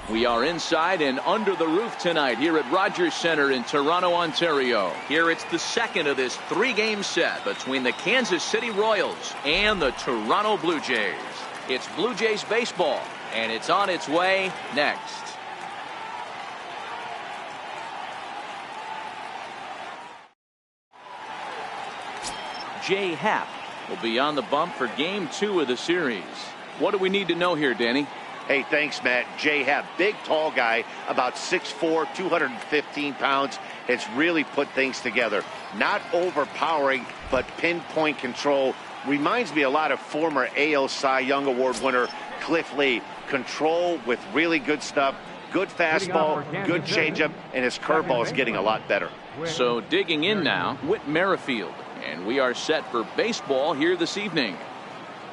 We are inside and under the roof tonight here at Rogers Center in Toronto, Ontario. Here it's the second of this three-game set between the Kansas City Royals and the Toronto Blue Jays. It's Blue Jays baseball, and it's on its way next. Jay Happ will be on the bump for game 2 of the series. What do we need to know here, Danny? Hey, thanks, Matt. Jay Happ, big, tall guy, about 6'4", 215 pounds. It's really put things together. Not overpowering, but pinpoint control. Reminds me a lot of former AL Cy Young Award winner Cliff Lee. Control with really good stuff. Good fastball, good changeup, and his curveball is getting a lot better. So digging in now, Whit Merrifield. And we are set for baseball here this evening.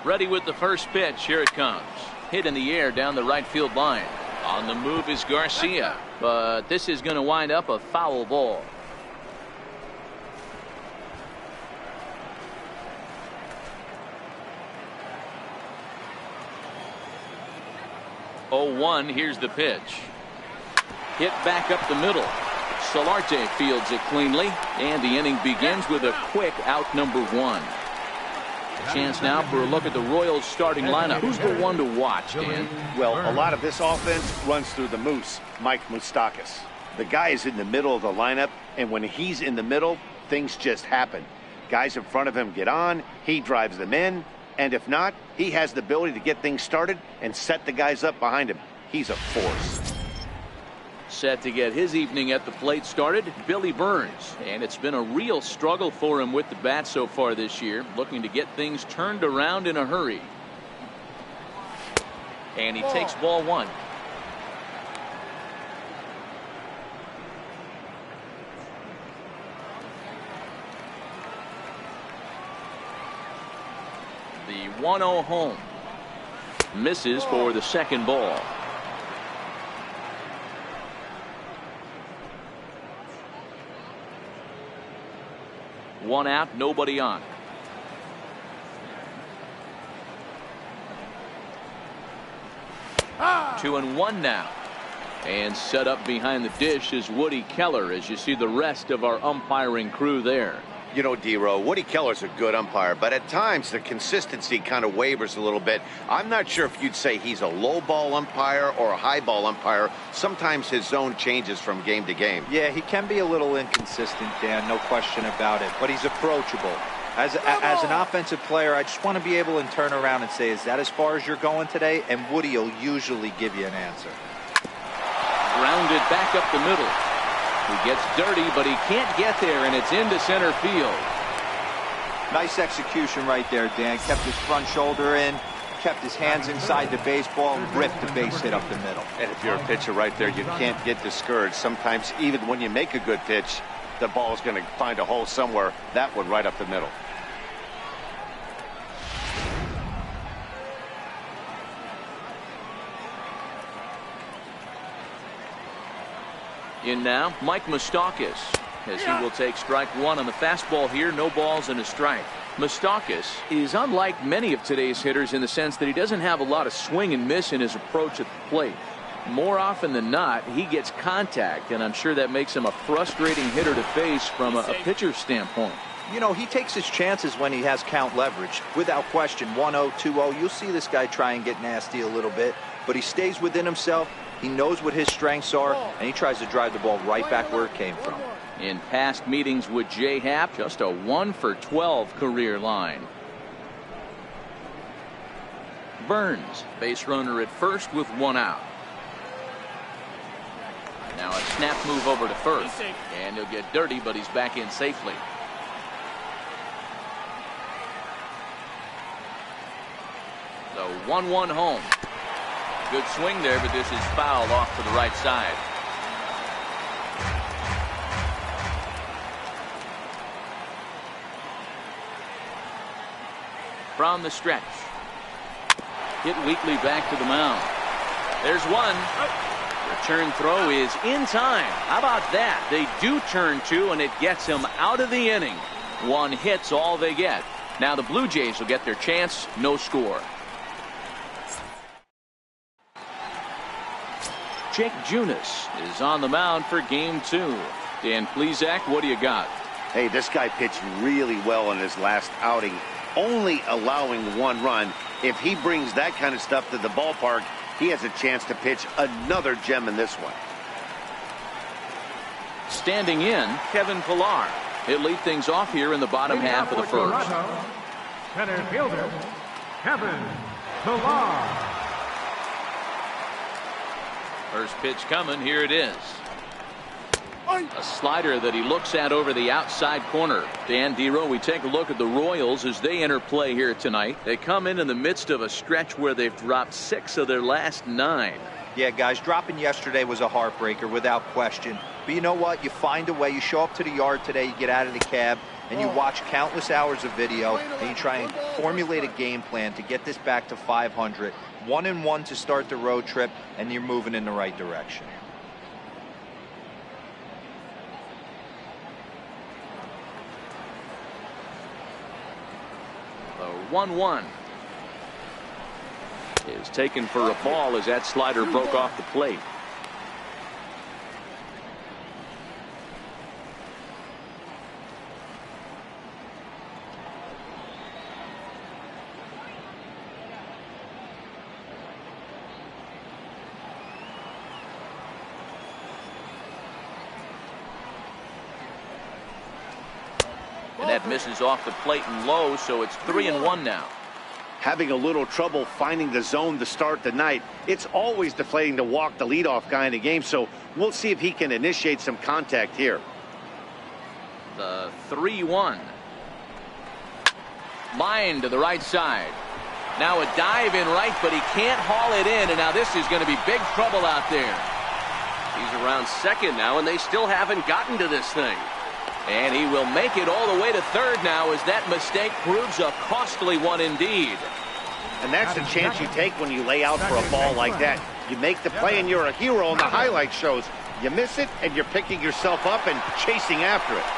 Ready with the first pitch. Here it comes. Hit in the air down the right field line. On the move is Garcia. But this is going to wind up a foul ball. Oh, 1. Here's the pitch. Hit back up the middle. Solarte fields it cleanly, and the inning begins with a quick out number 1. A chance now for a look at the Royals starting lineup. Who's the one to watch, Dan? Well, a lot of this offense runs through the Moose, Mike Moustakas. The guy is in the middle of the lineup, and when he's in the middle, things just happen. Guys in front of him get on, he drives them in, and if not, he has the ability to get things started and set the guys up behind him. He's a force. Set to get his evening at the plate started, Billy Burns. And it's been a real struggle for him with the bat so far this year, looking to get things turned around in a hurry. And he takes ball 1. The 1-0 home. Misses for the second ball. One out, nobody on. Ah! 2-1 now. And set up behind the dish is Woody Keller as you see the rest of our umpiring crew there. You know, D-Row, Woody Keller's a good umpire, but at times the consistency kind of wavers a little bit. I'm not sure if you'd say he's a low ball umpire or a high ball umpire. Sometimes his zone changes from game to game. Yeah, he can be a little inconsistent, Dan, no question about it, but he's approachable. As an offensive player, I just want to be able to turn around and say, is that as far as you're going today? And Woody will usually give you an answer. Grounded back up the middle. He gets dirty, but he can't get there, and it's into center field. Nice execution right there, Dan. Kept his front shoulder in, kept his hands inside the baseball, and ripped the base hit up the middle. And if you're a pitcher right there, you can't get discouraged. Sometimes even when you make a good pitch, the ball is going to find a hole somewhere. That one right up the middle. In now, Mike Moustakas, as he will take strike 1 on the fastball here. No balls and a strike. Moustakas is unlike many of today's hitters in the sense that he doesn't have a lot of swing and miss in his approach at the plate. More often than not, he gets contact, and I'm sure that makes him a frustrating hitter to face from a pitcher's standpoint. You know, he takes his chances when he has count leverage. Without question, 1-0, 2-0, you'll see this guy try and get nasty a little bit, but he stays within himself. He knows what his strengths are, and he tries to drive the ball right back where it came from. In past meetings with Jay Happ, just a 1-for-12 career line. Burns, base runner at first with 1 out. Now a snap move over to first, and he'll get dirty, but he's back in safely. The 1-1 home. Good swing there, but this is foul off to the right side. From the stretch. Hit weakly back to the mound. There's one. Return throw is in time. How about that? They do turn 2, and it gets him out of the inning. 1 hit's all they get. Now the Blue Jays will get their chance. No score. Jake Junis is on the mound for game 2. Dan Plesac, what do you got? Hey, this guy pitched really well in his last outing, only allowing 1 run. If he brings that kind of stuff to the ballpark, he has a chance to pitch another gem in this one. Standing in, Kevin Pillar. He'll lead things off here in the bottom half of the first. Center fielder, Kevin Pillar. First pitch coming. Here it is. A slider that he looks at over the outside corner. Dan Dero, we take a look at the Royals as they enter play here tonight. They come in the midst of a stretch where they've dropped 6 of their last 9. Yeah, guys, dropping yesterday was a heartbreaker without question. But you know what? You find a way. You show up to the yard today, you get out of the cab, and you watch countless hours of video, and you try and formulate a game plan to get this back to 500. 1-1 to start the road trip, and you're moving in the right direction. The 1-1 is taken for a ball as that slider broke off the plate. And that misses off the plate and low, so it's 3-1 now. Having a little trouble finding the zone to start the night. It's always deflating to walk the leadoff guy in the game, so we'll see if he can initiate some contact here. The 3-1. Line to the right side. Now a dive in right, but he can't haul it in, and now this is going to be big trouble out there. He's around second now, and they still haven't gotten to this thing. And he will make it all the way to third now as that mistake proves a costly one indeed. And that's the chance you take when you lay out for a ball like that. You make the play and you're a hero on the highlight shows. You miss it and you're picking yourself up and chasing after it.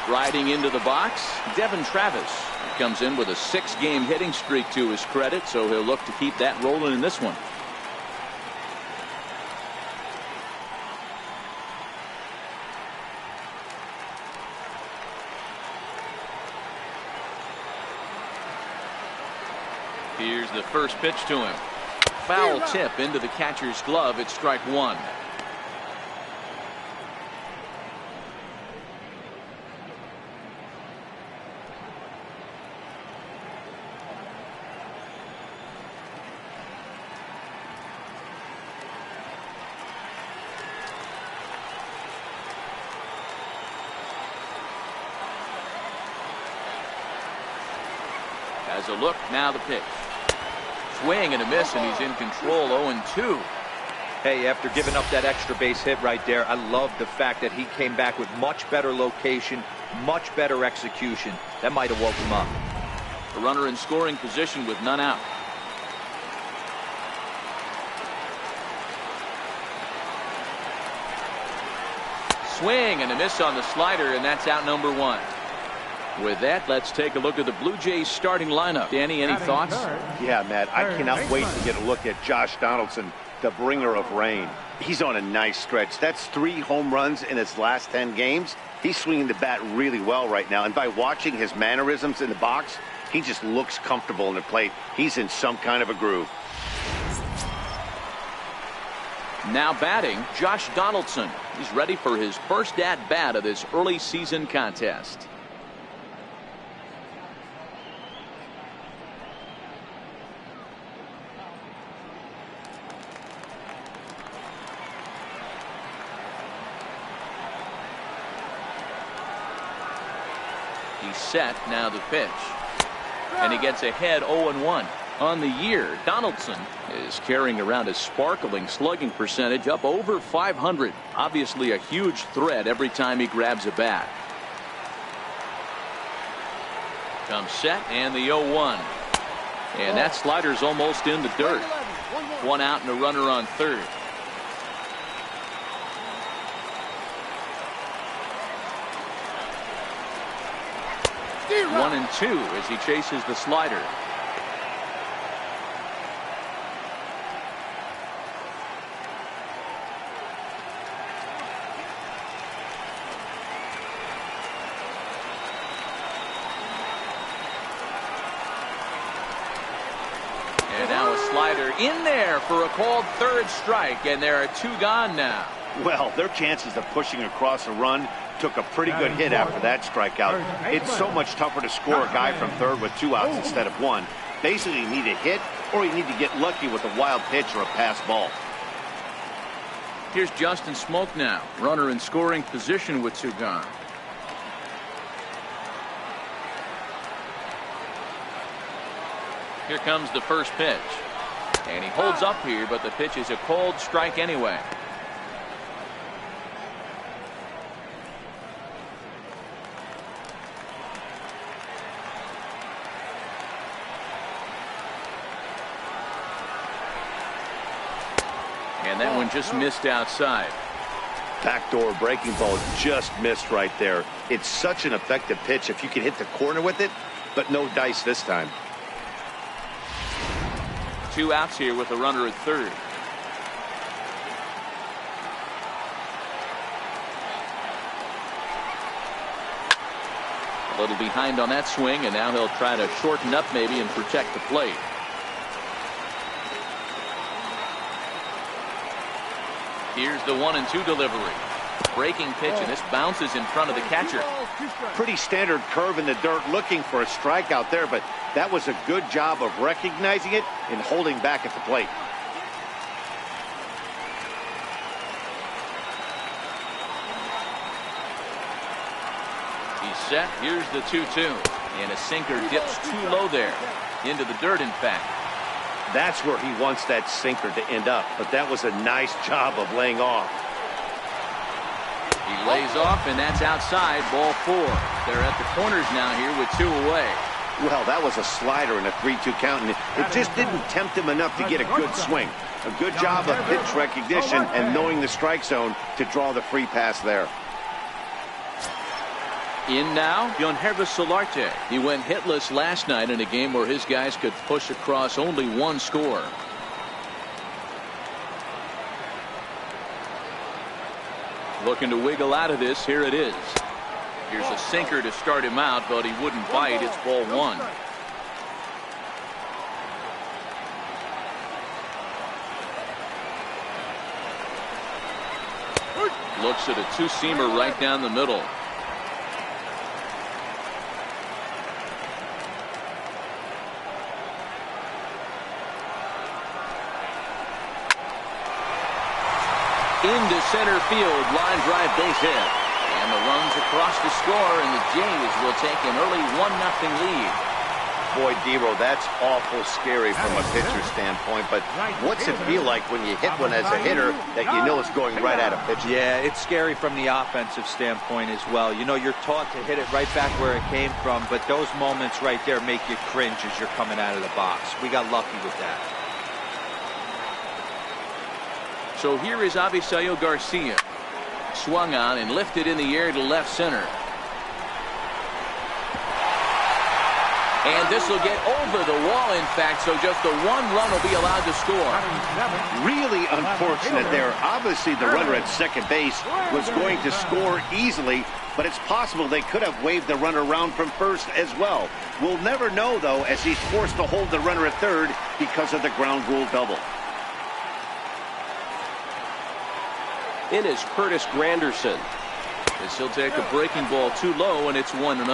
Striding into the box, Devin Travis comes in with a 6-game hitting streak to his credit, so he'll look to keep that rolling in this one. Here's the first pitch to him. Foul tip into the catcher's glove. It's strike 1. As a look, now the pitch. Swing and a miss, and he's in control. 0-2. Hey, after giving up that extra base hit right there, I love the fact that he came back with much better location, much better execution. That might have woke him up. The runner in scoring position with none out. Swing and a miss on the slider, and that's out number 1. With that, let's take a look at the Blue Jays starting lineup. Danny, any thoughts? Yeah, Matt, I cannot wait to get a look at Josh Donaldson, the bringer of rain. He's on a nice stretch. That's 3 home runs in his last 10 games. He's swinging the bat really well right now, and by watching his mannerisms in the box, he just looks comfortable in the plate. He's in some kind of a groove. Now batting, Josh Donaldson. He's ready for his first at-bat of this early season contest. He's set, now the pitch. And he gets ahead 0-1. On the year, Donaldson is carrying around a sparkling slugging percentage up over 500. Obviously a huge threat every time he grabs a bat. Comes set and the 0-1. And that slider's almost in the dirt. 1 out and a runner on third. 1-2 as he chases the slider. And now a slider in there for a called third strike, and there are 2 gone now. Well, their chances of pushing across a run took a pretty good hit after that strikeout. It's so much tougher to score a guy from third with 2 outs instead of 1. Basically, you need a hit or you need to get lucky with a wild pitch or a pass ball. Here's Justin Smoke now, runner in scoring position with 2 gone. Here comes the first pitch. And he holds up here, but the pitch is a called strike anyway. And that one just missed outside. Backdoor breaking ball just missed right there. It's such an effective pitch if you can hit the corner with it, but no dice this time. 2 outs here with a runner at third. A little behind on that swing, and now he'll try to shorten up maybe and protect the plate. Here's the 1-2 delivery. Breaking pitch, and this bounces in front of the catcher. Pretty standard curve in the dirt, looking for a strikeout there, but that was a good job of recognizing it and holding back at the plate. He's set. Here's the 2-2. And a sinker dips too low there. Into the dirt, in fact. That's where he wants that sinker to end up, but that was a nice job of laying off. He lays off, and that's outside, ball 4. They're at the corners now here with 2 away. Well, that was a slider in a 3-2 count, and it just didn't tempt him enough to get a good swing. A good job of pitch recognition and knowing the strike zone to draw the free pass there. In now, Yonhervis Solarte. He went hitless last night in a game where his guys could push across only 1 score. Looking to wiggle out of this. Here it is. Here's a sinker to start him out, but he wouldn't bite. It's ball 1. Looks at a 2-seamer right down the middle. Into center field, line drive base hit. And the runs across the score, and the Jays will take an early 1-0 lead. Boy, Dero, that's awful scary from a pitcher standpoint, but what's it feel like when you hit one as a hitter that you know is going right at a pitcher? Yeah, it's scary from the offensive standpoint as well. You know, you're taught to hit it right back where it came from, but those moments right there make you cringe as you're coming out of the box. We got lucky with that. So here is Avisayo Garcia. Swung on and lifted in the air to left center. And this will get over the wall, in fact, so just the 1 run will be allowed to score. Really unfortunate there. Obviously, the runner at second base was going to score easily, but it's possible they could have waved the runner around from first as well. We'll never know, though, as he's forced to hold the runner at third because of the ground rule double. In is Curtis Granderson. As he'll take a breaking ball too low, and it's 1-0.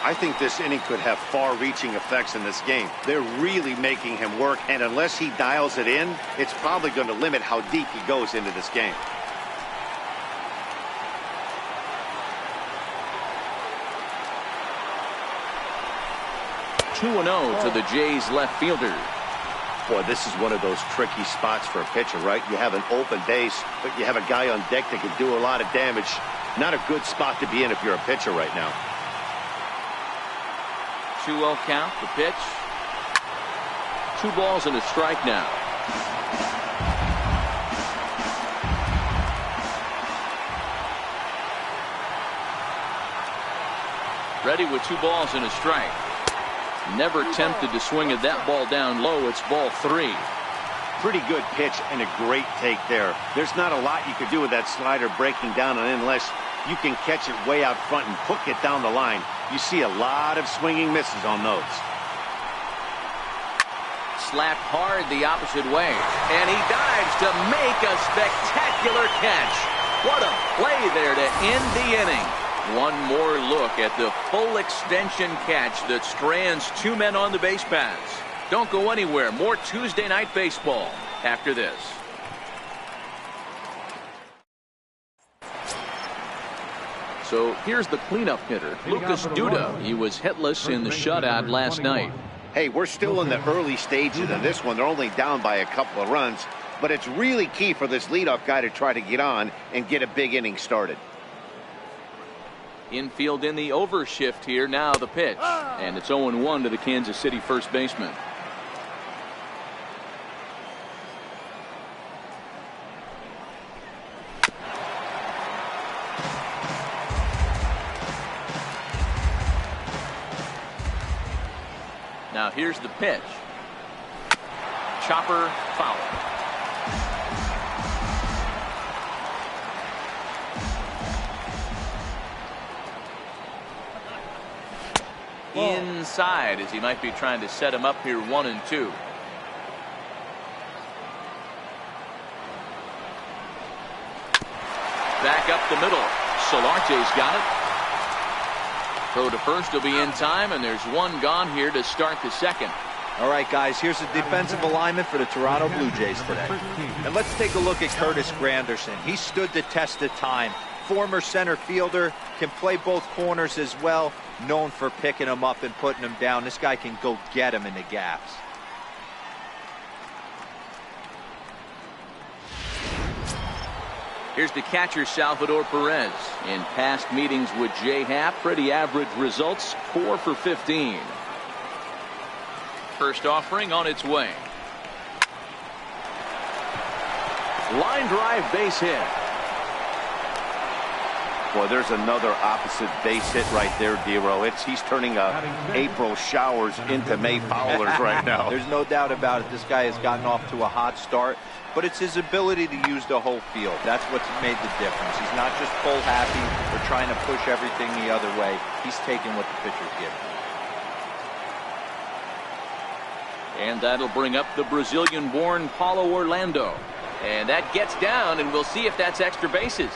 I think this inning could have far-reaching effects in this game. They're really making him work, and unless he dials it in, it's probably going to limit how deep he goes into this game. (2-0) to the Jays left fielder. Boy, this is one of those tricky spots for a pitcher, right? You have an open base, but you have a guy on deck that can do a lot of damage. Not a good spot to be in if you're a pitcher right now. 2-0 count, the pitch. 2 balls and a strike now. Ready with 2 balls and a strike. Never tempted to swing at that ball down low. It's ball 3. Pretty good pitch and a great take there. There's not a lot you could do with that slider breaking down unless you can catch it way out front and hook it down the line. You see a lot of swinging misses on those. Slapped hard the opposite way, and he dives to make a spectacular catch. What a play there to end the inning. One more look at the full extension catch that strands 2 men on the base paths. Don't go anywhere. More Tuesday Night Baseball after this. So here's the cleanup hitter, Lucas Duda. He was hitless in the shutout last night. Hey, we're still in the early stages of this one. They're only down by a couple of runs, but it's really key for this leadoff guy to try to get on and get a big inning started. Infield in the overshift here. Now the pitch, and it's 0-1 to the Kansas City first baseman. Now here's the pitch. Chopper foul. Inside, as he might be trying to set him up here. 1-2. Back up the middle. Solarte's got it. Throw to first will be in time, and there's 1 gone here to start the second. All right, guys, here's the defensive alignment for the Toronto Blue Jays today. And let's take a look at Curtis Granderson. He stood the test of time. Former center fielder, can play both corners as well. Known for picking him up and putting him down. This guy can go get him in the gaps. Here's the catcher, Salvador Perez. In past meetings with J-Hap, pretty average results, 4 for 15. First offering on its way. Line drive, base hit. Boy, there's another opposite base hit right there, Dero. He's turning April showers into May foulers right now. There's no doubt about it. This guy has gotten off to a hot start, but it's his ability to use the whole field. That's what's made the difference. He's not just pull happy or trying to push everything the other way. He's taking what the pitcher's giving. And that'll bring up the Brazilian-born Paulo Orlando. And that gets down, and we'll see if that's extra bases.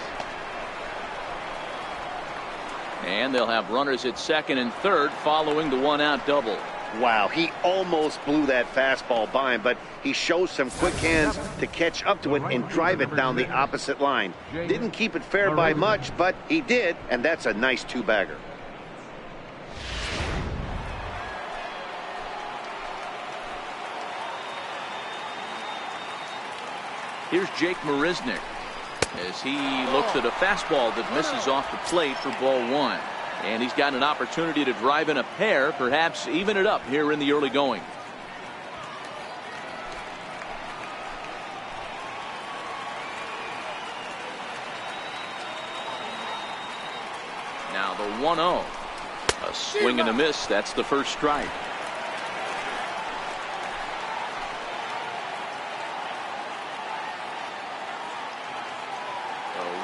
And they'll have runners at second and third following the 1-out double. Wow, he almost blew that fastball by him, but he shows some quick hands to catch up to it and drive it down the opposite line. Didn't keep it fair by much, but he did, and that's a nice 2-bagger. Here's Jake Marisnick as he looks at a fastball that misses off the plate for ball 1. And he's got an opportunity to drive in a pair, perhaps even it up here in the early going. Now the 1-0. A swing and a miss. That's the first strike.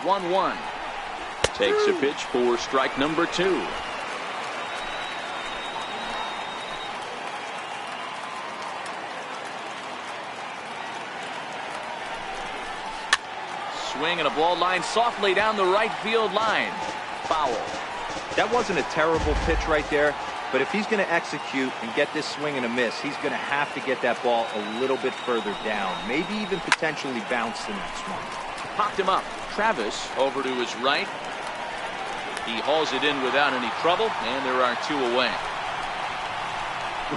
1-1. Takes a pitch for strike number 2. Swing and a ball line softly down the right field line. Foul. That wasn't a terrible pitch right there, but if he's going to execute and get this swing and a miss, he's going to have to get that ball a little bit further down, maybe even potentially bounce the next one. Popped him up. Travis over to his right. He hauls it in without any trouble, and there are 2 away.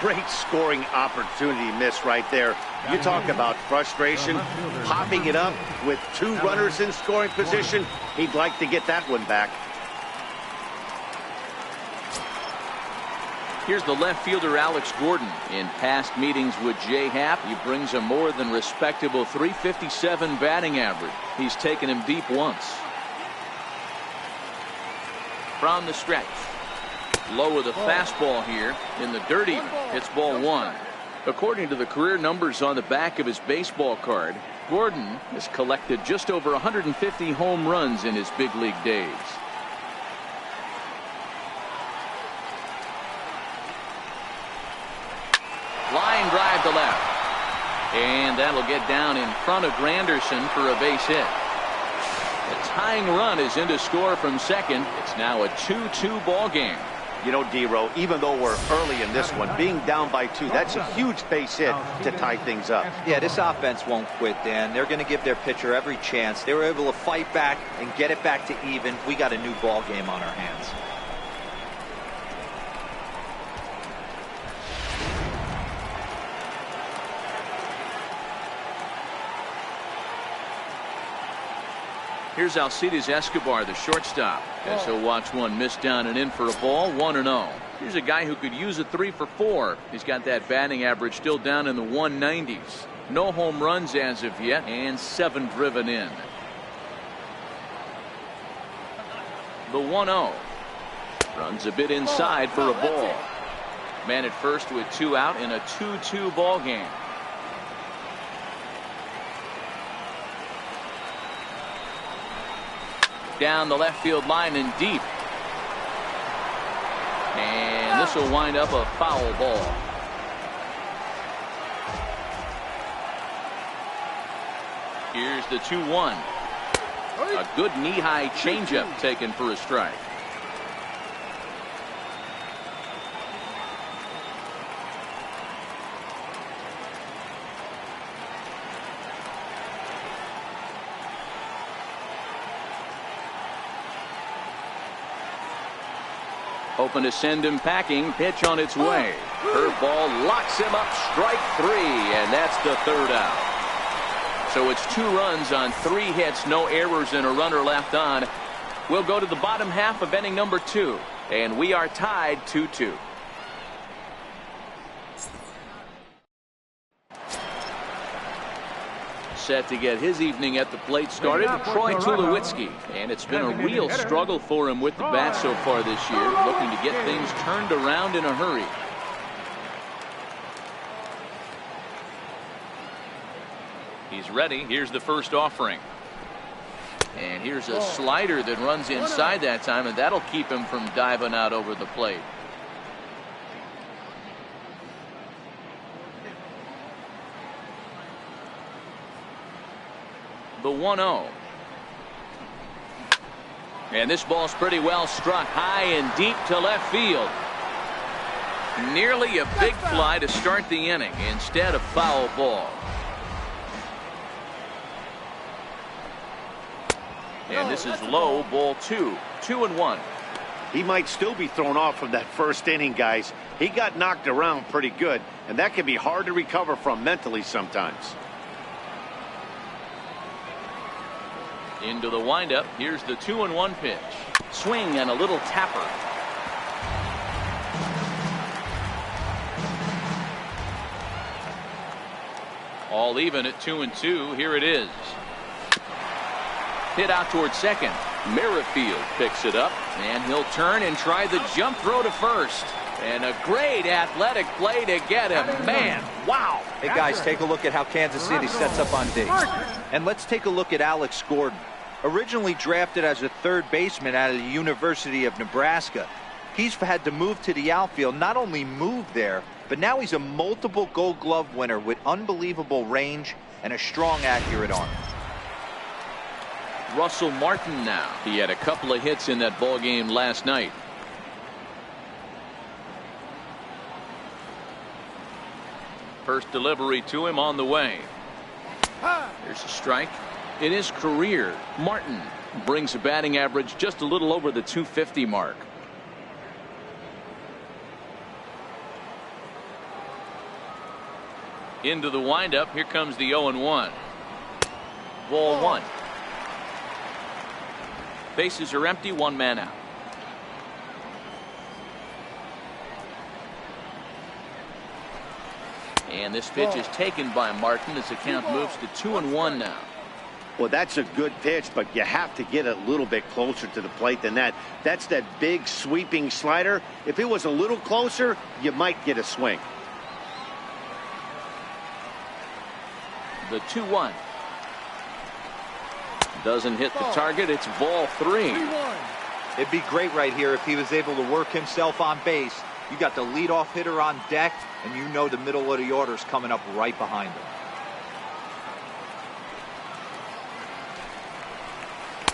Great scoring opportunity miss right there. You talk about frustration, popping it up with 2 runners in scoring position. He'd like to get that one back. Here's the left fielder, Alex Gordon. In past meetings with J-Hap, he brings a more than respectable .357 batting average. He's taken him deep once. From the stretch. Low with a fastball here in the dirt even. It's ball one. According to the career numbers on the back of his baseball card, Gordon has collected just over 150 home runs in his big league days. Line drive to left. And that'll get down in front of Granderson for a base hit. The tying run is in to score from second. It's now a 2-2 ball game. You know, D-Row, even though we're early in this one, being down by 2, that's a huge base hit to tie things up. Yeah, this offense won't quit, Dan. They're going to give their pitcher every chance. They were able to fight back and get it back to even. We got a new ball game on our hands. Here's Alcides Escobar, the shortstop, as he'll watch one miss down and in for a ball. 1-0. Here's a guy who could use a 3 for 4. He's got that batting average still down in the 190s. No home runs as of yet, and 7 driven in. The 1-0. Runs a bit inside for a ball. Man at first with 2 out in a 2-2 ball game. Down the left field line and deep. And this will wind up a foul ball. Here's the 2-1. A good knee-high changeup taken for a strike. Hoping to send him packing. Pitch on its way. Curveball locks him up. Strike 3, and that's the 3rd out. So it's 2 runs on 3 hits, no errors, and a runner left on. We'll go to the bottom half of inning number 2, and we are tied 2-2. Set to get his evening at the plate started, Troy Tulowitzki, and it's been a real struggle for him with the bat so far this year, looking to get things turned around in a hurry. He's ready. Here's the first offering, and here's a slider that runs inside that time, and that'll keep him from diving out over the plate. The 1-0. And this ball's pretty well struck high and deep to left field. Nearly a big fly to start the inning instead of foul ball. And this is low, ball 2. 2-1. He might still be thrown off from that first inning, guys. He got knocked around pretty good, and that can be hard to recover from mentally sometimes. Into the windup. Here's the 2-1 pitch. Swing and a little tapper. All even at 2-2. Here it is. Hit out towards second. Merrifield picks it up, and he'll turn and try the jump throw to first. And a great athletic play to get him. Man, wow. Hey, guys, take a look at how Kansas City sets up on D. And let's take a look at Alex Gordon. Originally drafted as a 3rd baseman out of the University of Nebraska, he's had to move to the outfield. Not only move there, but now he's a multiple Gold Glove winner with unbelievable range and a strong, accurate arm. Russell Martin now. He had a couple of hits in that ball game last night. First delivery to him on the way. Here's a strike. In his career, Martin brings a batting average just a little over the 250 mark. Into the windup. Here comes the 0-1. Ball 1. Bases are empty. 1 man out. And this pitch is taken by Martin as the count moves to 2-1 now. Well, that's a good pitch, but you have to get a little bit closer to the plate than that. That's that big sweeping slider. If it was a little closer, you might get a swing. The 2-1. Doesn't hit the target. It's ball 3. It'd be great right here if he was able to work himself on base. You got the leadoff hitter on deck, and you know the middle of the order is coming up right behind him.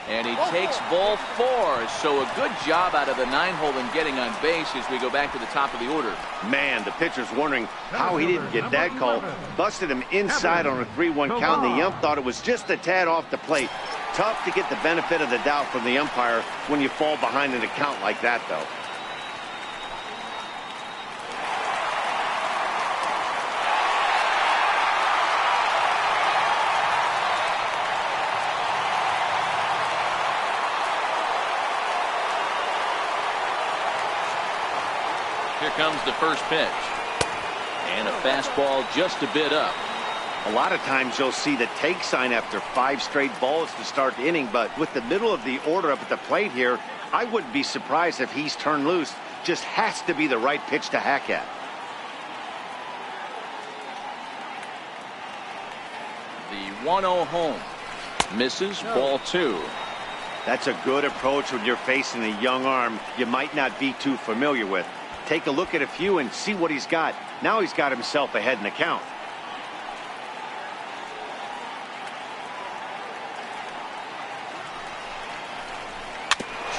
And he takes ball 4. So a good job out of the 9-hole in getting on base as we go back to the top of the order. Man, the pitcher's wondering how he didn't get that call. Busted him inside on a 3-1 count. The ump thought it was just a tad off the plate. Tough to get the benefit of the doubt from the umpire when you fall behind in a count like that, though. Here comes the first pitch. And a fastball just a bit up. A lot of times you'll see the take sign after 5 straight balls to start the inning, but with the middle of the order up at the plate here, I wouldn't be surprised if he's turned loose. Just has to be the right pitch to hack at. The 1-0 home. Misses, ball 2. That's a good approach when you're facing a young arm you might not be too familiar with. Take a look at a few and see what he's got. Now he's got himself ahead in the count.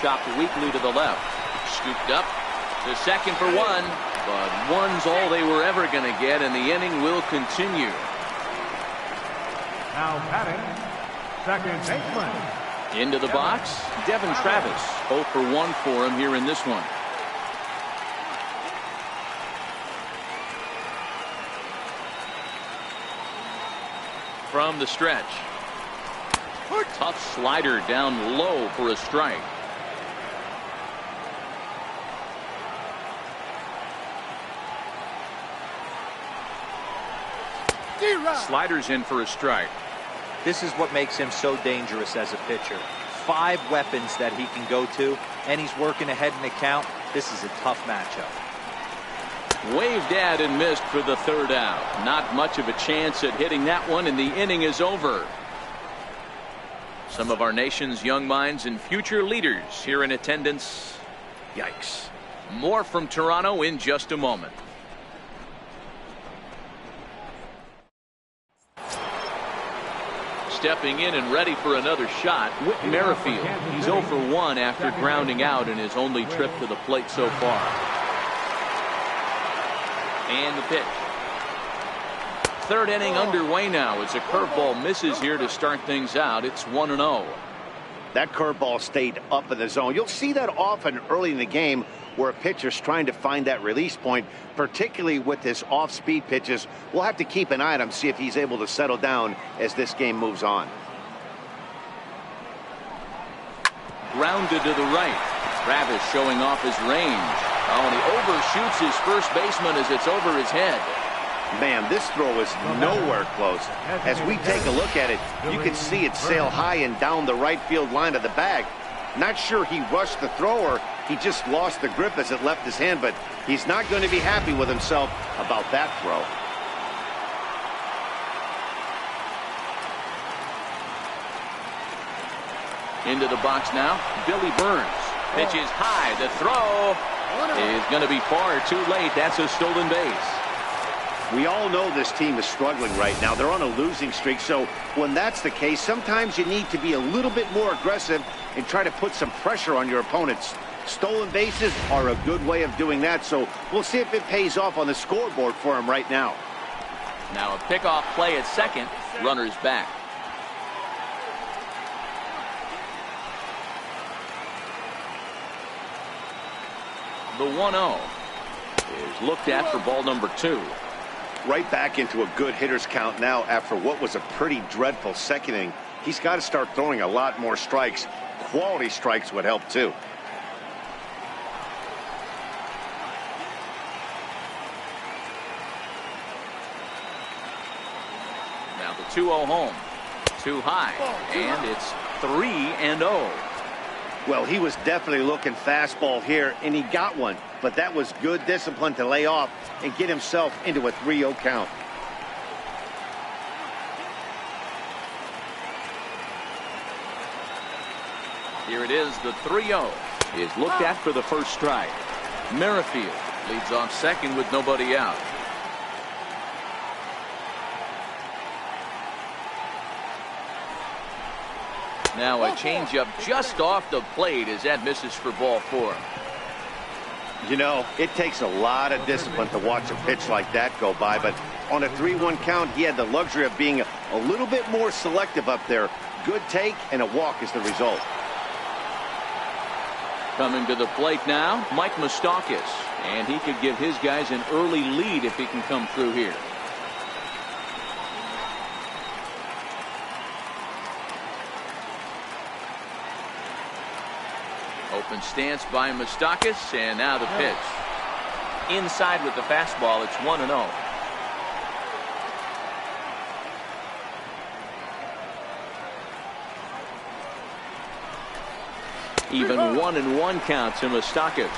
Chopped weakly to the left. Scooped up to second for 1. But 1's all they were ever going to get, and the inning will continue. Now batting, second baseman. Into the box, Devin Travis. 0 for 1 for him here in this one. From the stretch. Tough slider down low for a strike. Sliders in for a strike. This is what makes him so dangerous as a pitcher. 5 weapons that he can go to, and he's working ahead in the count. This is a tough matchup. Waved at and missed for the 3rd out. Not much of a chance at hitting that one, and the inning is over. Some of our nation's young minds and future leaders here in attendance. Yikes. More from Toronto in just a moment. Stepping in and ready for another shot, Whit Merrifield. He's 0 for 1 after grounding out in his only trip to the plate so far. And the pitch. 3rd inning underway now as a curveball misses here to start things out. It's 1-0. That curveball stayed up in the zone. You'll see that often early in the game where a pitcher's trying to find that release point, particularly with his off-speed pitches. We'll have to keep an eye on him, see if he's able to settle down as this game moves on. Grounded to the right. Travis showing off his range. Oh, and he overshoots his first baseman as it's over his head. Man, this throw is nowhere close. As we take a look at it, you can see it sail high and down the right field line of the bag. Not sure he rushed the throw or he just lost the grip as it left his hand, but he's not going to be happy with himself about that throw. Into the box now, Billy Burns. Pitches high. The throw is going to be far too late. That's a stolen base. We all know this team is struggling right now. They're on a losing streak, so when that's the case, sometimes you need to be a little bit more aggressive and try to put some pressure on your opponents. Stolen bases are a good way of doing that, so we'll see if it pays off on the scoreboard for him right now. Now a pickoff play at second. Runners back. The 1-0 is looked at for ball number 2. Right back into a good hitter's count now after what was a pretty dreadful second inning. He's got to start throwing a lot more strikes. Quality strikes would help too. Now the 2-0 home. Too high, and it's 3-0. Well, he was definitely looking fastball here, and he got one. But that was good discipline to lay off and get himself into a 3-0 count. Here it is, the 3-0 is looked at for the first strike. Merrifield leads off second with nobody out. Now a changeup just off the plate as that misses for ball 4. You know, it takes a lot of discipline to watch a pitch like that go by, but on a 3-1 count, he had the luxury of being a little bit more selective up there. Good take, and a walk is the result. Coming to the plate now, Mike Moustakas, and he could give his guys an early lead if he can come through here. Open stance by Moustakas, and now the pitch. Inside with the fastball, it's 1-0. Even 1-1 count to Moustakas.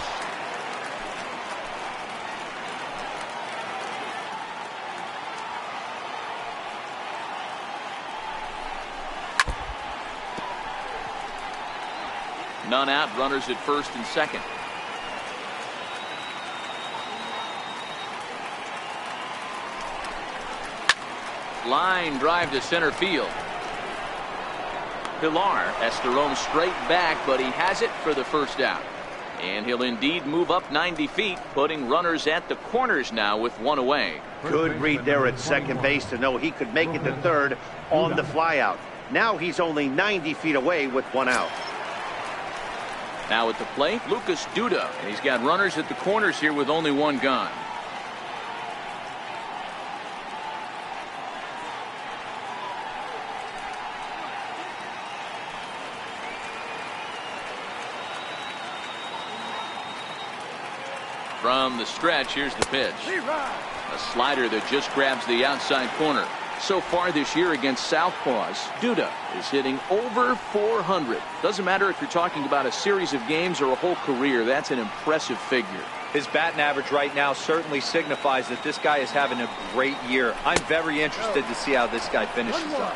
None out, runners at first and second. Line drive to center field. Pilar has to roam straight back, but he has it for the first out. And he'll indeed move up 90 feet, putting runners at the corners now with one away. Good read there at second base to know he could make it to third on the flyout. Now he's only 90 feet away with one out. Now at the plate, Lucas Duda, and he's got runners at the corners here with only one gone. From the stretch, here's the pitch. A slider that just grabs the outside corner. So far this year against Southpaws, Duda is hitting over 400. Doesn't matter if you're talking about a series of games or a whole career, that's an impressive figure. His batting average right now certainly signifies that this guy is having a great year. I'm very interested to see how this guy finishes up.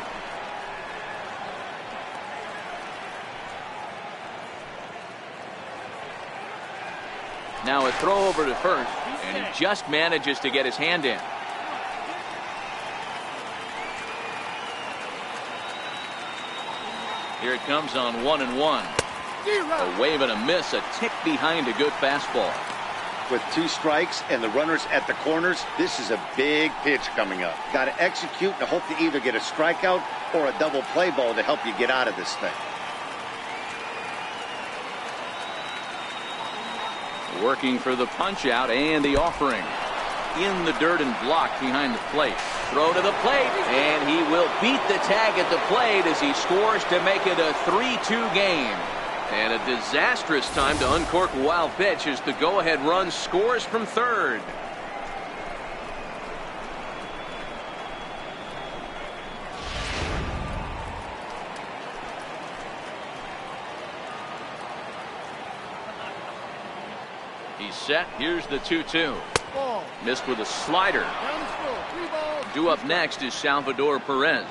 Now a throw over to first, and he just manages to get his hand in. Here it comes on 1-1. A wave and a miss, a tick behind a good fastball. With 2 strikes and the runners at the corners, this is a big pitch coming up. Got to execute and hope to either get a strikeout or a double play ball to help you get out of this thing. Working for the punch out and the offering. In the dirt and blocked behind the plate. Throw to the plate, and he will beat the tag at the plate as he scores to make it a 3-2 game. And a disastrous time to uncork a wild pitch as the go-ahead run scores from third. He's set. Here's the 2-2. Missed with a slider. Due up next is Salvador Perez.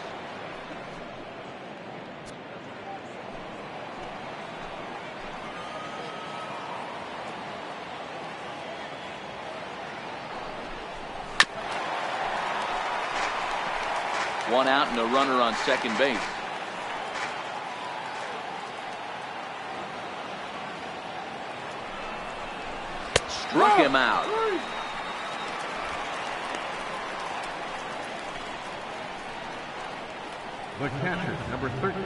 One out and a runner on second base. Struck him out. The catcher, number 13,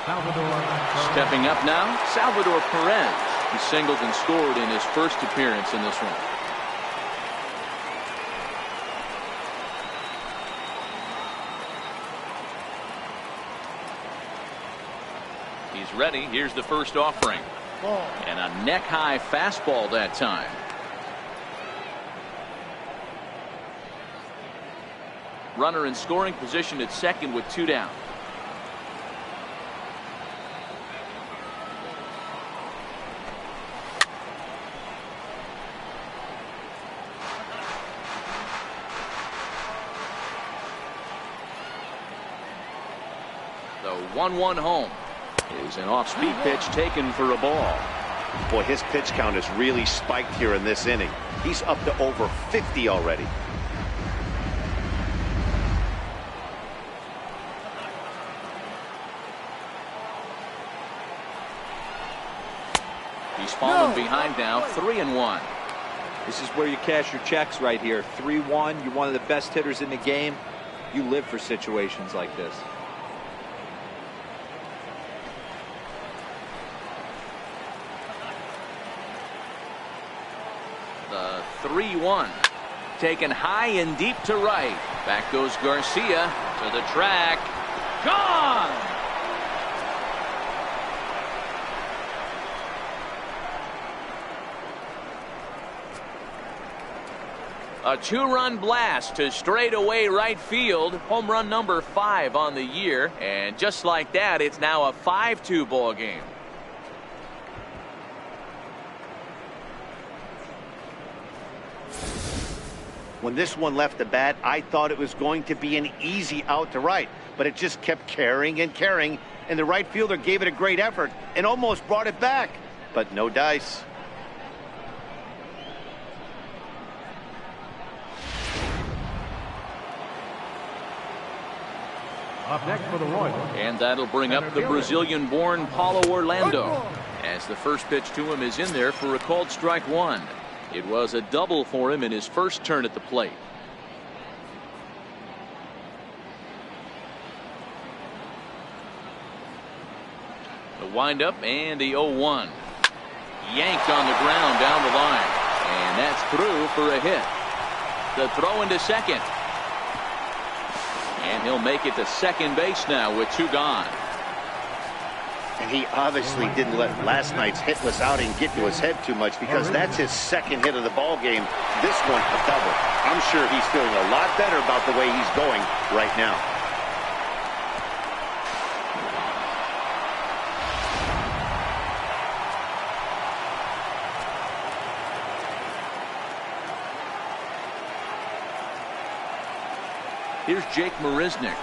Salvador. Stepping up now, Salvador Perez. He singled and scored in his first appearance in this one. He's ready. Here's the first offering. And a neck-high fastball that time. Runner in scoring position at second with 2 down. The 1-1 home is an off-speed pitch taken for a ball. Boy, his pitch count has really spiked here in this inning. He's up to over 50 already. He's fallen behind now, 3-1. This is where you cash your checks right here. 3-1. You're one of the best hitters in the game. You live for situations like this. The 3-1. Taken high and deep to right. Back goes Garcia to the track. Gone! A 2-run blast to straightaway right field. Home run number 5 on the year. And just like that, it's now a 5-2 ball game. When this one left the bat, I thought it was going to be an easy out to right, but it just kept carrying and carrying, and the right fielder gave it a great effort and almost brought it back, but no dice. Up next for the Royals. And that'll bring up the Brazilian-born Paulo Orlando, as the first pitch to him is in there for a called strike 1. It was a double for him in his first turn at the plate. The windup and the 0-1. Yanked on the ground down the line. And that's through for a hit. The throw into second. And he'll make it to second base now with 2 gone. And he obviously didn't let last night's hitless outing get to his head too much, because that's his second hit of the ball game. This one a double. I'm sure he's feeling a lot better about the way he's going right now. Here's Jake Marisnick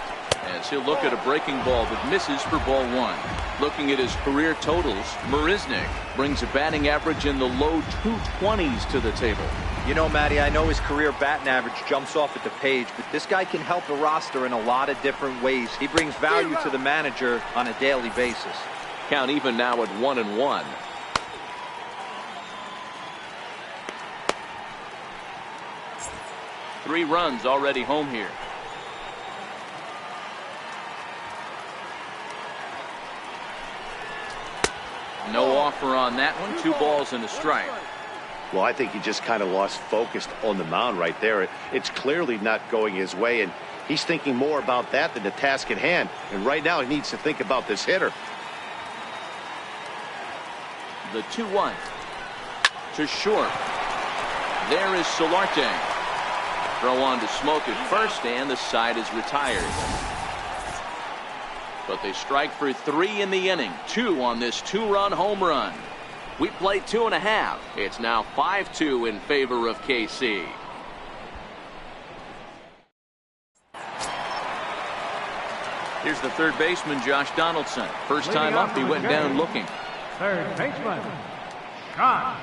as he'll look at a breaking ball that misses for ball 1. Looking at his career totals, Marisnick brings a batting average in the low 220s to the table. You know, Matty, I know his career batting average jumps off at the page, but this guy can help the roster in a lot of different ways. He brings value to the manager on a daily basis. Count even now at 1-1. Three runs already home here. No offer on that one. 2 balls and a strike. Well, I think he just kind of lost focus on the mound right there. It's clearly not going his way, and he's thinking more about that than the task at hand. And right now he needs to think about this hitter. The 2-1 to short. There is Solarte. Throw on to Smoke at first, and the side is retired. But they strike for 3 in the inning. 2 on this 2-run home run. We play 2.5. It's now 5-2 in favor of KC. Here's the third baseman, Josh Donaldson. First time up, he went down looking. Third baseman, Josh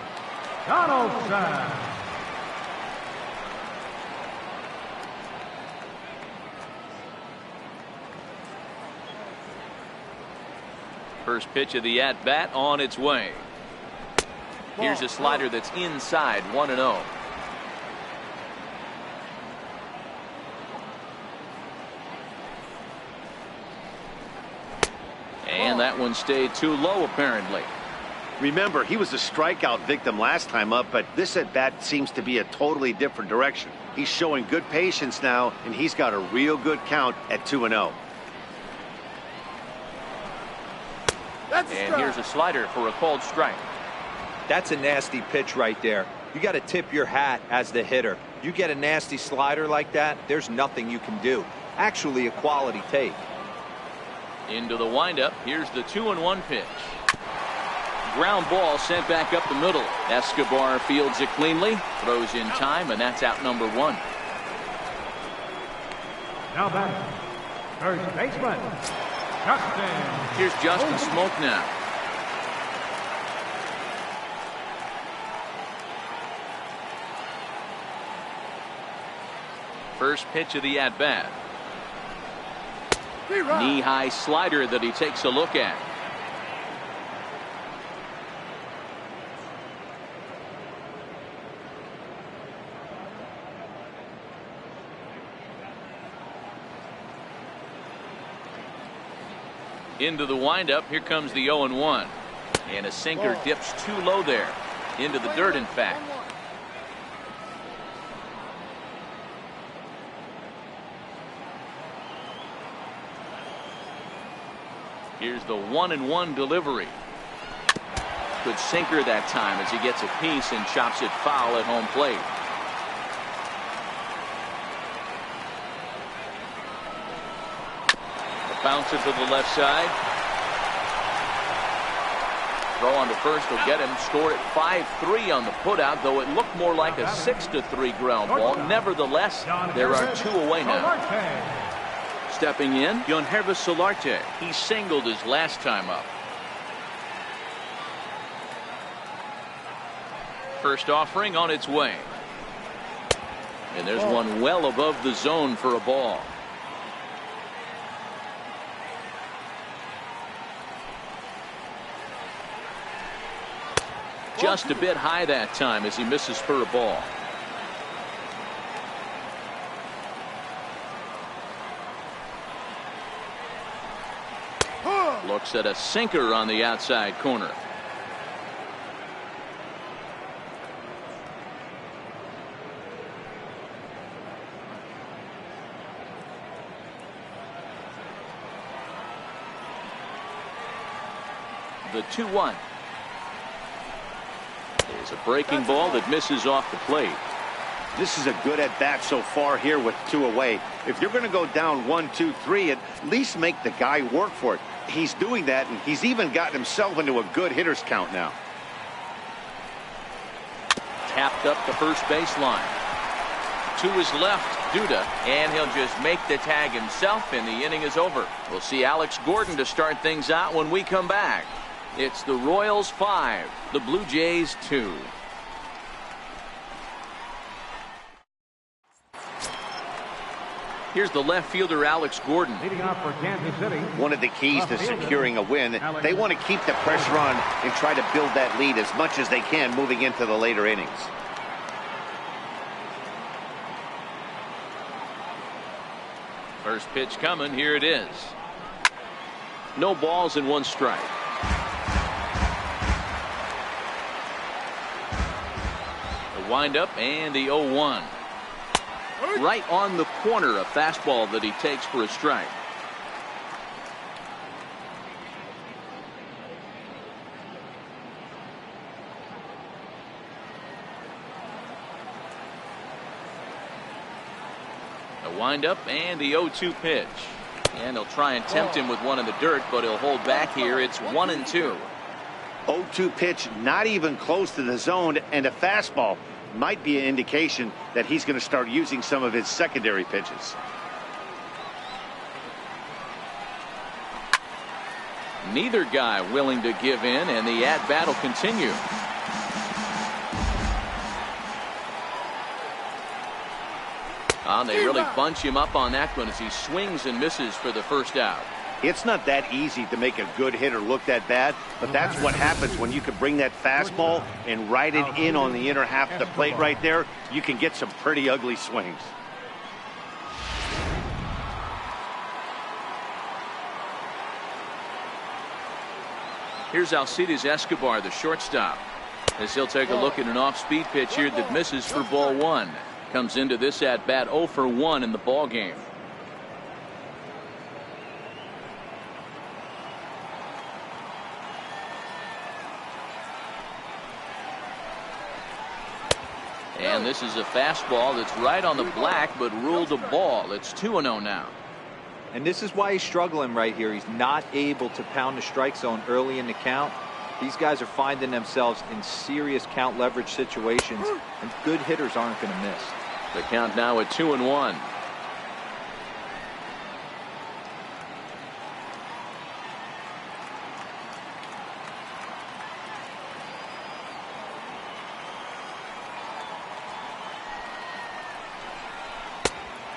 Donaldson. First pitch of the at-bat on its way. Here's a slider that's inside, 1-0. And that one stayed too low, apparently. Remember, he was a strikeout victim last time up, but this at-bat seems to be a totally different direction. He's showing good patience now, and he's got a real good count at 2-0. And here's a slider for a called strike. That's a nasty pitch right there. You got to tip your hat as the hitter. You get a nasty slider like that, there's nothing you can do. Actually, a quality take. Into the windup. Here's the 2-1 pitch. Ground ball sent back up the middle. Escobar fields it cleanly, throws in time, and that's out number 1. Now back, first baseman, Justin. Here's Justin Smoke now. First pitch of the at-bat. Knee-high slider that he takes a look at. Into the windup. Here comes the 0-1. And a sinker dips too low there. Into the dirt, in fact. Here's the 1-1 delivery. Good sinker that time as he gets a piece and chops it foul at home plate. A bouncer to the left side. Throw on to first will get him. Scored at 5-3 on the putout, though it looked more like a 6-3 ground ball. Nevertheless, there are 2 away now. Stepping in, Yonhervis Solarte. He singled his last time up. First offering on its way. And there's one well above the zone for a ball. Just a bit high that time as he misses for a ball. Looks at a sinker on the outside corner. The 2-1 is a breaking ball that misses off the plate. This is a good at bat so far here with 2 away. If you're going to go down 1-2-3, at least make the guy work for it. He's doing that, and he's even gotten himself into a good hitter's count now. Tapped up the first baseline. To his left, Duda, and he'll just make the tag himself, and the inning is over. We'll see Alex Gordon to start things out when we come back. It's the Royals 5, the Blue Jays 2. Here's the left fielder, Alex Gordon. Leading off for Kansas City. One of the keys to securing a win, they want to keep the pressure on and try to build that lead as much as they can moving into the later innings. First pitch coming. Here it is. No balls and 1 strike. The windup and the 0-1. Right on the corner, a fastball that he takes for a strike. The windup and the 0-2 pitch. And they'll try and tempt him with one in the dirt, but he'll hold back here. It's 1-2. 0-2 pitch, not even close to the zone, and a fastball. Might be an indication that he's going to start using some of his secondary pitches. Neither guy willing to give in, and the at-bat will continue. They really bunch him up on that one as he swings and misses for the first out. It's not that easy to make a good hitter look that bad, but that's what happens when you can bring that fastball and ride it in on the inner half of the plate right there. You can get some pretty ugly swings. Here's Alcides Escobar, the shortstop, as he'll take a look at an off-speed pitch here that misses for ball 1. Comes into this at-bat 0 for 1 in the ball game. And this is a fastball that's right on the black, but ruled a ball. It's 2-0 now. And this is why he's struggling right here. He's not able to pound the strike zone early in the count. These guys are finding themselves in serious count leverage situations, and good hitters aren't going to miss. The count now at 2-1.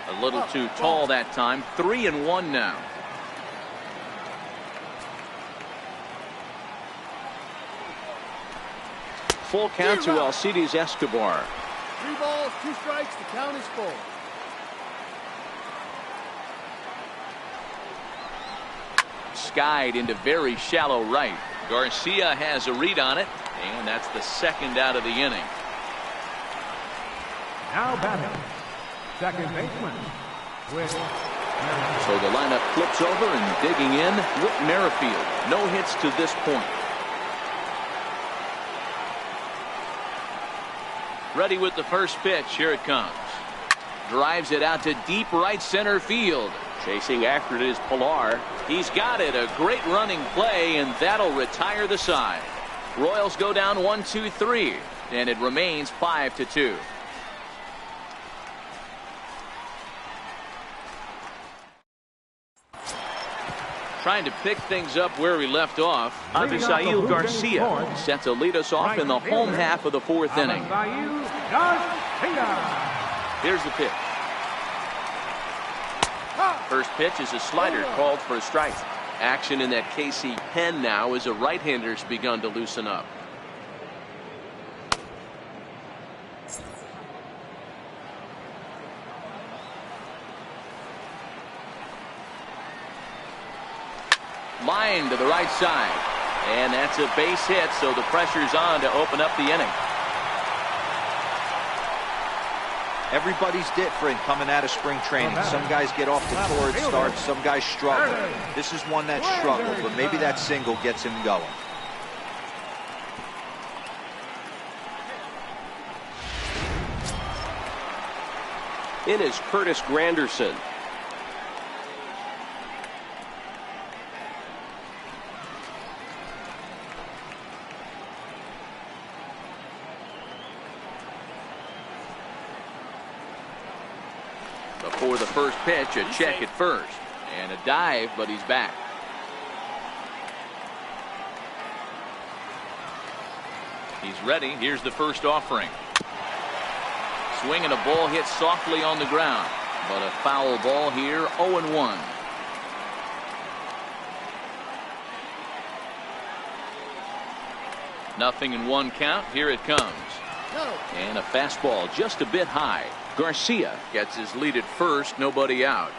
A little too tall that time. 3-1 now. Full count to Alcides Escobar. 3 balls, 2 strikes. The count is full. Skied into very shallow right. Garcia has a read on it, and that's the second out of the inning. Now batting, second baseman, Whit Merrifield. So the lineup flips over and digging in, Whit Merrifield. No hits to this point. Ready with the first pitch. Here it comes. Drives it out to deep right center field. Chasing after it is Pilar. He's got it. A great running play, and that'll retire the side. Royals go down 1-2-3, and it remains 5-2. Trying to pick things up where we left off. Avisail Garcia set to lead us off in the home half of the 4th inning. Here's the pitch. First pitch is a slider called for a strike. Action in that KC pen now as a right-hander's begun to loosen up. Line to the right side. And that's a base hit, so the pressure's on to open up the inning. Everybody's different coming out of spring training. Some guys get off to torrid starts, some guys struggle. This is one that struggled, but maybe that single gets him going. In is Curtis Granderson. Before the first pitch, a check at first. And a dive, but he's back. He's ready. Here's the first offering. Swing and a ball hit softly on the ground. But a foul ball here, 0-1. Nothing in one count. Here it comes. And a fastball just a bit high. Garcia gets his lead at first, nobody out.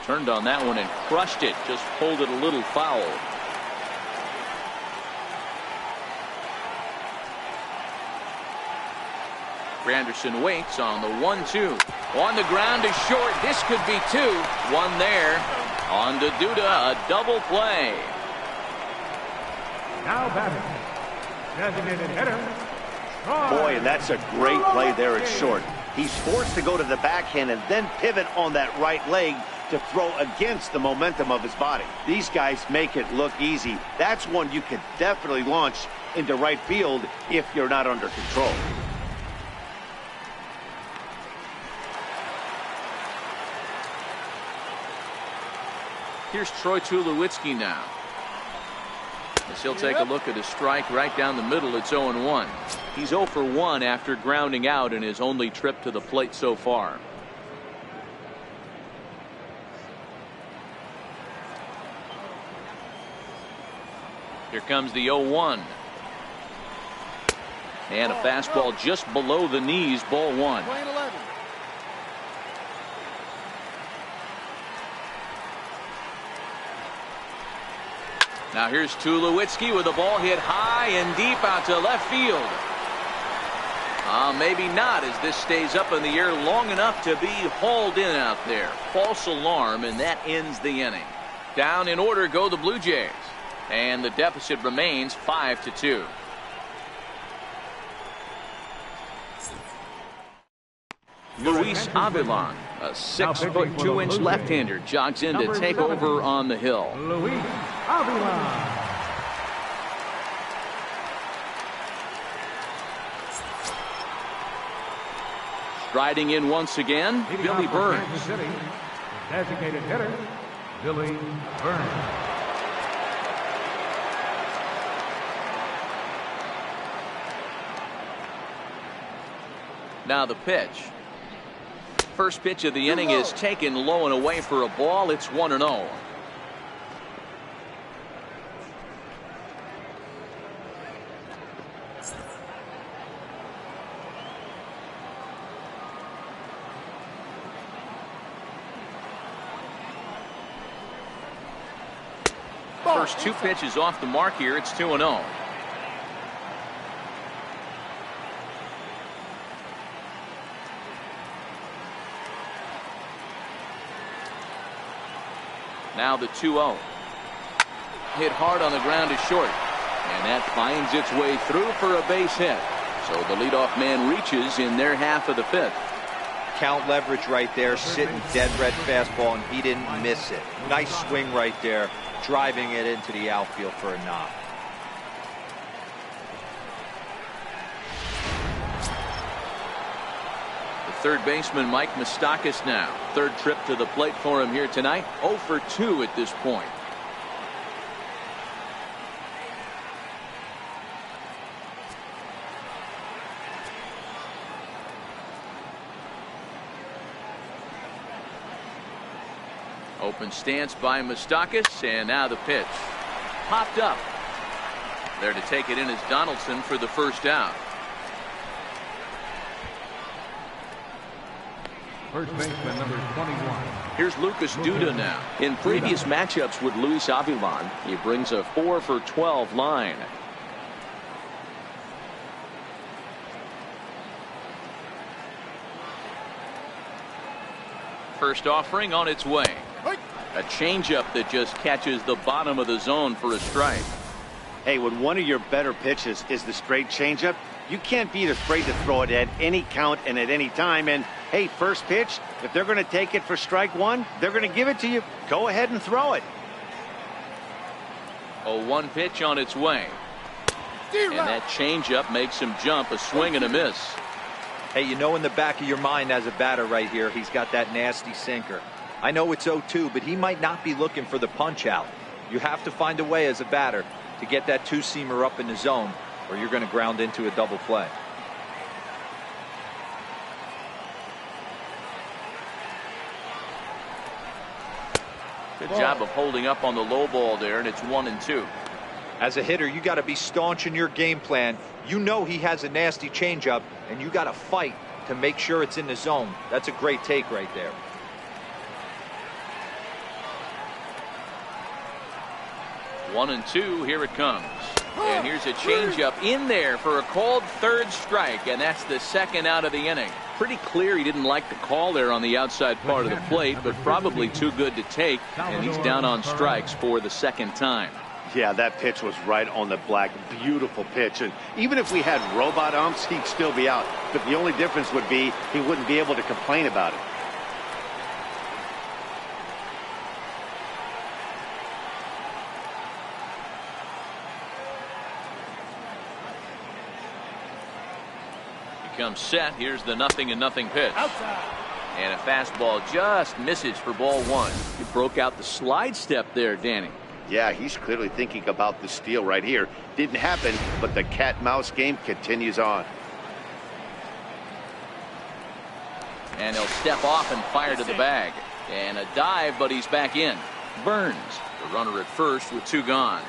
Turned on that one and crushed it, just pulled it a little foul. Granderson waits on the 1-2. On the ground is short. This could be 2. One there. On to Duda, a double play. Now batting, designated hitter. Boy, and that's a great play there at short. He's forced to go to the backhand and then pivot on that right leg to throw against the momentum of his body. These guys make it look easy. That's one you could definitely launch into right field if you're not under control. Here's Troy Tulowitzki now. As he'll take a look at his strike right down the middle. It's 0-1. He's 0 for 1 after grounding out in his only trip to the plate so far. Here comes the 0-1. And a fastball just below the knees, ball 1. Now here's Tulowitzki with a ball hit high and deep out to left field. Maybe not, as this stays up in the air long enough to be hauled in out there. False alarm, and that ends the inning. Down in order go the Blue Jays. And the deficit remains 5-2. Luis Avilan, a 6'2" left-hander, jogs in to take over on the hill. Luis Avilan. Striding in once again, Billy Burns. Kansas City, designated hitter, Billy Burns. Now the pitch. First pitch of the inning is taken low and away for a ball. It's 1-0. First two pitches off the mark here. It's 2-0. Now the 2-0. Hit hard on the ground to short. And that finds its way through for a base hit. So the leadoff man reaches in their half of the fifth. Count leverage right there, sitting dead red fastball, and he didn't miss it. Nice swing right there, driving it into the outfield for a knock. The third baseman, Mike Moustakas, now. Third trip to the plate for him here tonight. 0 for 2 at this point. Open stance by Moustakas, and now the pitch. Popped up. There to take it in is Donaldson for the first out. First baseman, number 21. Here's Lucas Duda now. In previous matchups with Luis Avilan, he brings a 4 for 12 line. First offering on its way. A changeup that just catches the bottom of the zone for a strike. Hey, when one of your better pitches is the straight changeup, you can't be afraid to throw it at any count and at any time. And hey, first pitch, if they're going to take it for strike one, they're going to give it to you. Go ahead and throw it. A 1 pitch on its way. And that changeup makes him jump. A swing and a miss. Hey, you know in the back of your mind as a batter right here, he's got that nasty sinker. I know it's 0-2, but he might not be looking for the punch out. You have to find a way as a batter to get that two-seamer up in the zone, or you're going to ground into a double play. Good job of holding up on the low ball there, and it's 1-2. As a hitter, you got to be staunch in your game plan. You know he has a nasty changeup, and you got to fight to make sure it's in the zone. That's a great take right there. One and two, here it comes. And here's a changeup in there for a called third strike, and that's the second out of the inning. Pretty clear he didn't like the call there on the outside part of the plate, but probably too good to take, and he's down on strikes for the second time. Yeah, that pitch was right on the black. Beautiful pitch. And even if we had robot umps, he'd still be out. But the only difference would be he wouldn't be able to complain about it. Comes set. Here's the 0-0 pitch. Outside. And a fastball just misses for ball one. He broke out the slide step there, Danny. Yeah, he's clearly thinking about the steal right here. Didn't happen, but the cat-mouse game continues on. And he'll step off and fire to the bag. And a dive, but he's back in. Burns, the runner at first with 2 gone.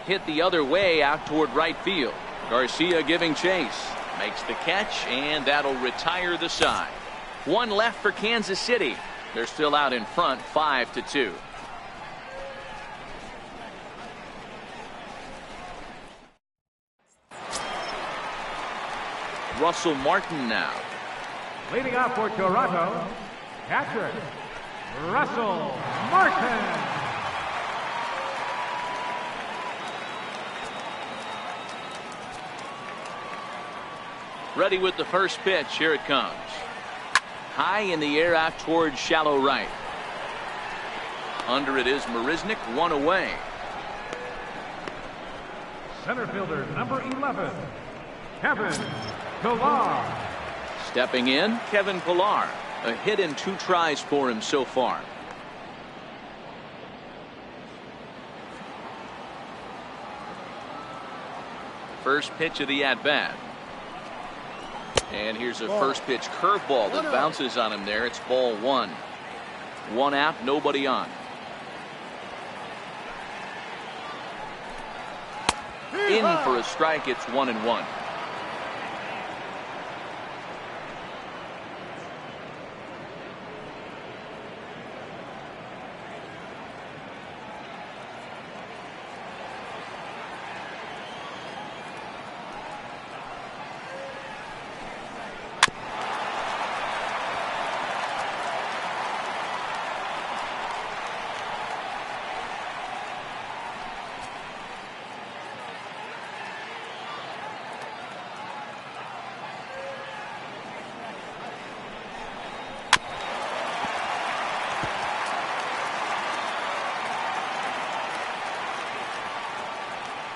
Hit the other way out toward right field. Garcia giving chase. Makes the catch, and that'll retire the side. 1 left for Kansas City. They're still out in front, 5-2. Russell Martin now. Leading off for Toronto, catcher, Russell Martin. Ready with the first pitch. Here it comes. High in the air out towards shallow right. Under it is Marisnik, 1 away. Center fielder number 11, Kevin Pillar. Stepping in, Kevin Pillar. A hit in 2 tries for him so far. First pitch of the at-bat. And here's a first pitch curveball that bounces on him there. It's ball one. One out, nobody on. In for a strike. It's 1-1.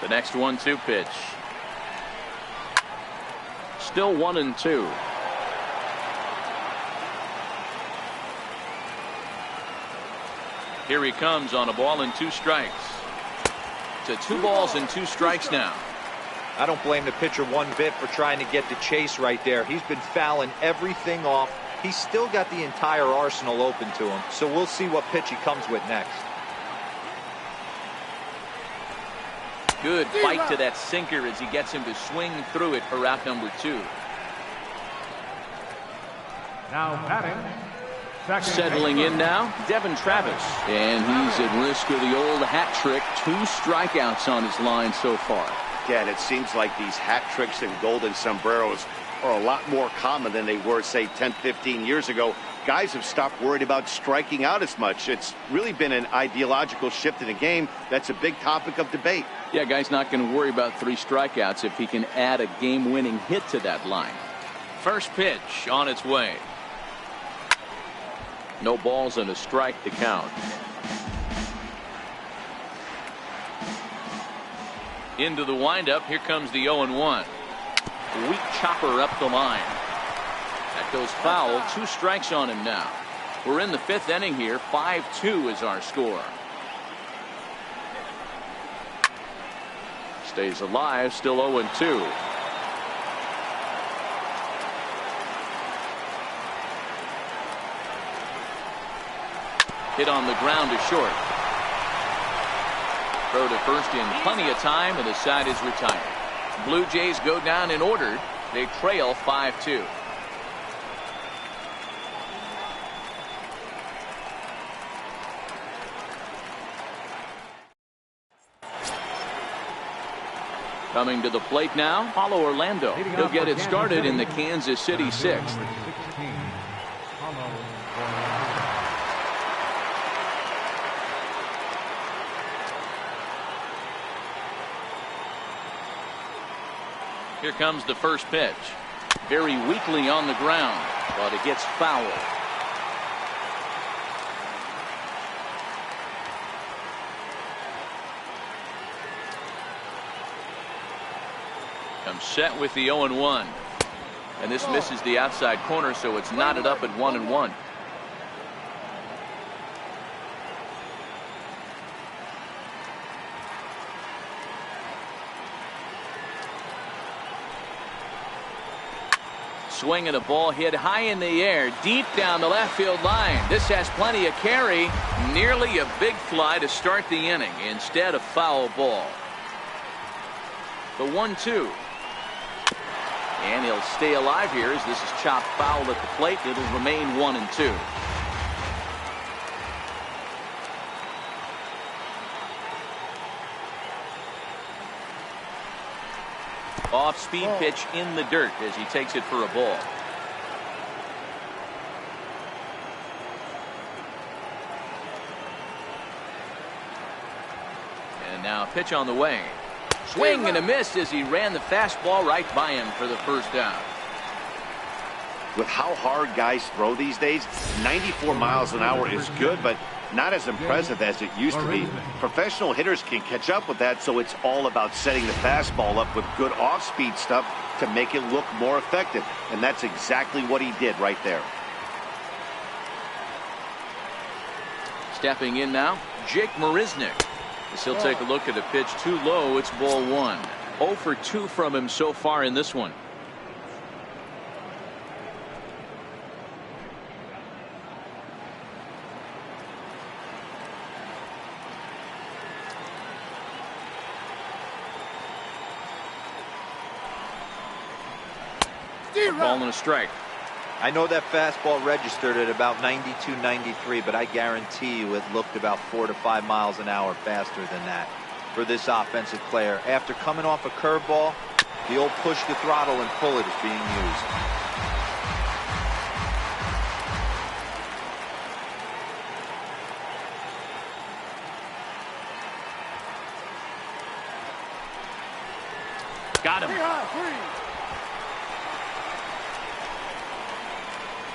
The next 1-2 pitch. Still 1-2. Here he comes on a ball and 2 strikes. To 2 balls and 2 strikes now. I don't blame the pitcher one bit for trying to get the chase right there. He's been fouling everything off. He's still got the entire arsenal open to him. So we'll see what pitch he comes with next. Good fight to that sinker as he gets him to swing through it for out number 2. Now batting. Settling in now, Devin Travis. And he's at risk of the old hat trick. 2 strikeouts on his line so far. Yeah, and it seems like these hat tricks and golden sombreros are a lot more common than they were, say, 10, 15 years ago. Guys have stopped worried about striking out as much. It's really been an ideological shift in the game. That's a big topic of debate. Yeah, guy's not going to worry about 3 strikeouts if he can add a game-winning hit to that line. First pitch on its way. No balls and a strike to count. Into the windup. Here comes the 0-1. Weak chopper up the line. That goes foul. 2 strikes on him now. We're in the 5th inning here. 5-2 is our score. Stays alive. Still 0-2. Hit on the ground to short. Throw to first in plenty of time, and the side is retired. Blue Jays go down in order. They trail 5-2. Coming to the plate now, Paulo Orlando. He'll get it started in the Kansas City 6th. Here comes the first pitch. Very weakly on the ground, but it gets foul. Comes set with the 0-1. And this misses the outside corner, so it's knotted up at 1-1. Swing and a ball hit high in the air, deep down the left field line. This has plenty of carry. Nearly a big fly to start the inning. Instead, a foul ball. The 1-2. And he'll stay alive here as this is chopped foul at the plate. It'll remain 1-2. Off-speed pitch in the dirt as he takes it for a ball. And now pitch on the way. Swing and a miss as he ran the fastball right by him for the first down. With how hard guys throw these days, 94 miles an hour is good, but not as impressive as it used to be. Professional hitters can catch up with that, so it's all about setting the fastball up with good off-speed stuff to make it look more effective. And that's exactly what he did right there. Stepping in now, Jake Marisnick. As he'll take a look at a pitch too low. It's ball 1. 0 for 2 from him so far in this one. Ball and a strike. I know that fastball registered at about 92, 93, but I guarantee you it looked about 4 to 5 miles an hour faster than that for this offensive player. After coming off a curveball, the old push the throttle and pull it is being used. Got him.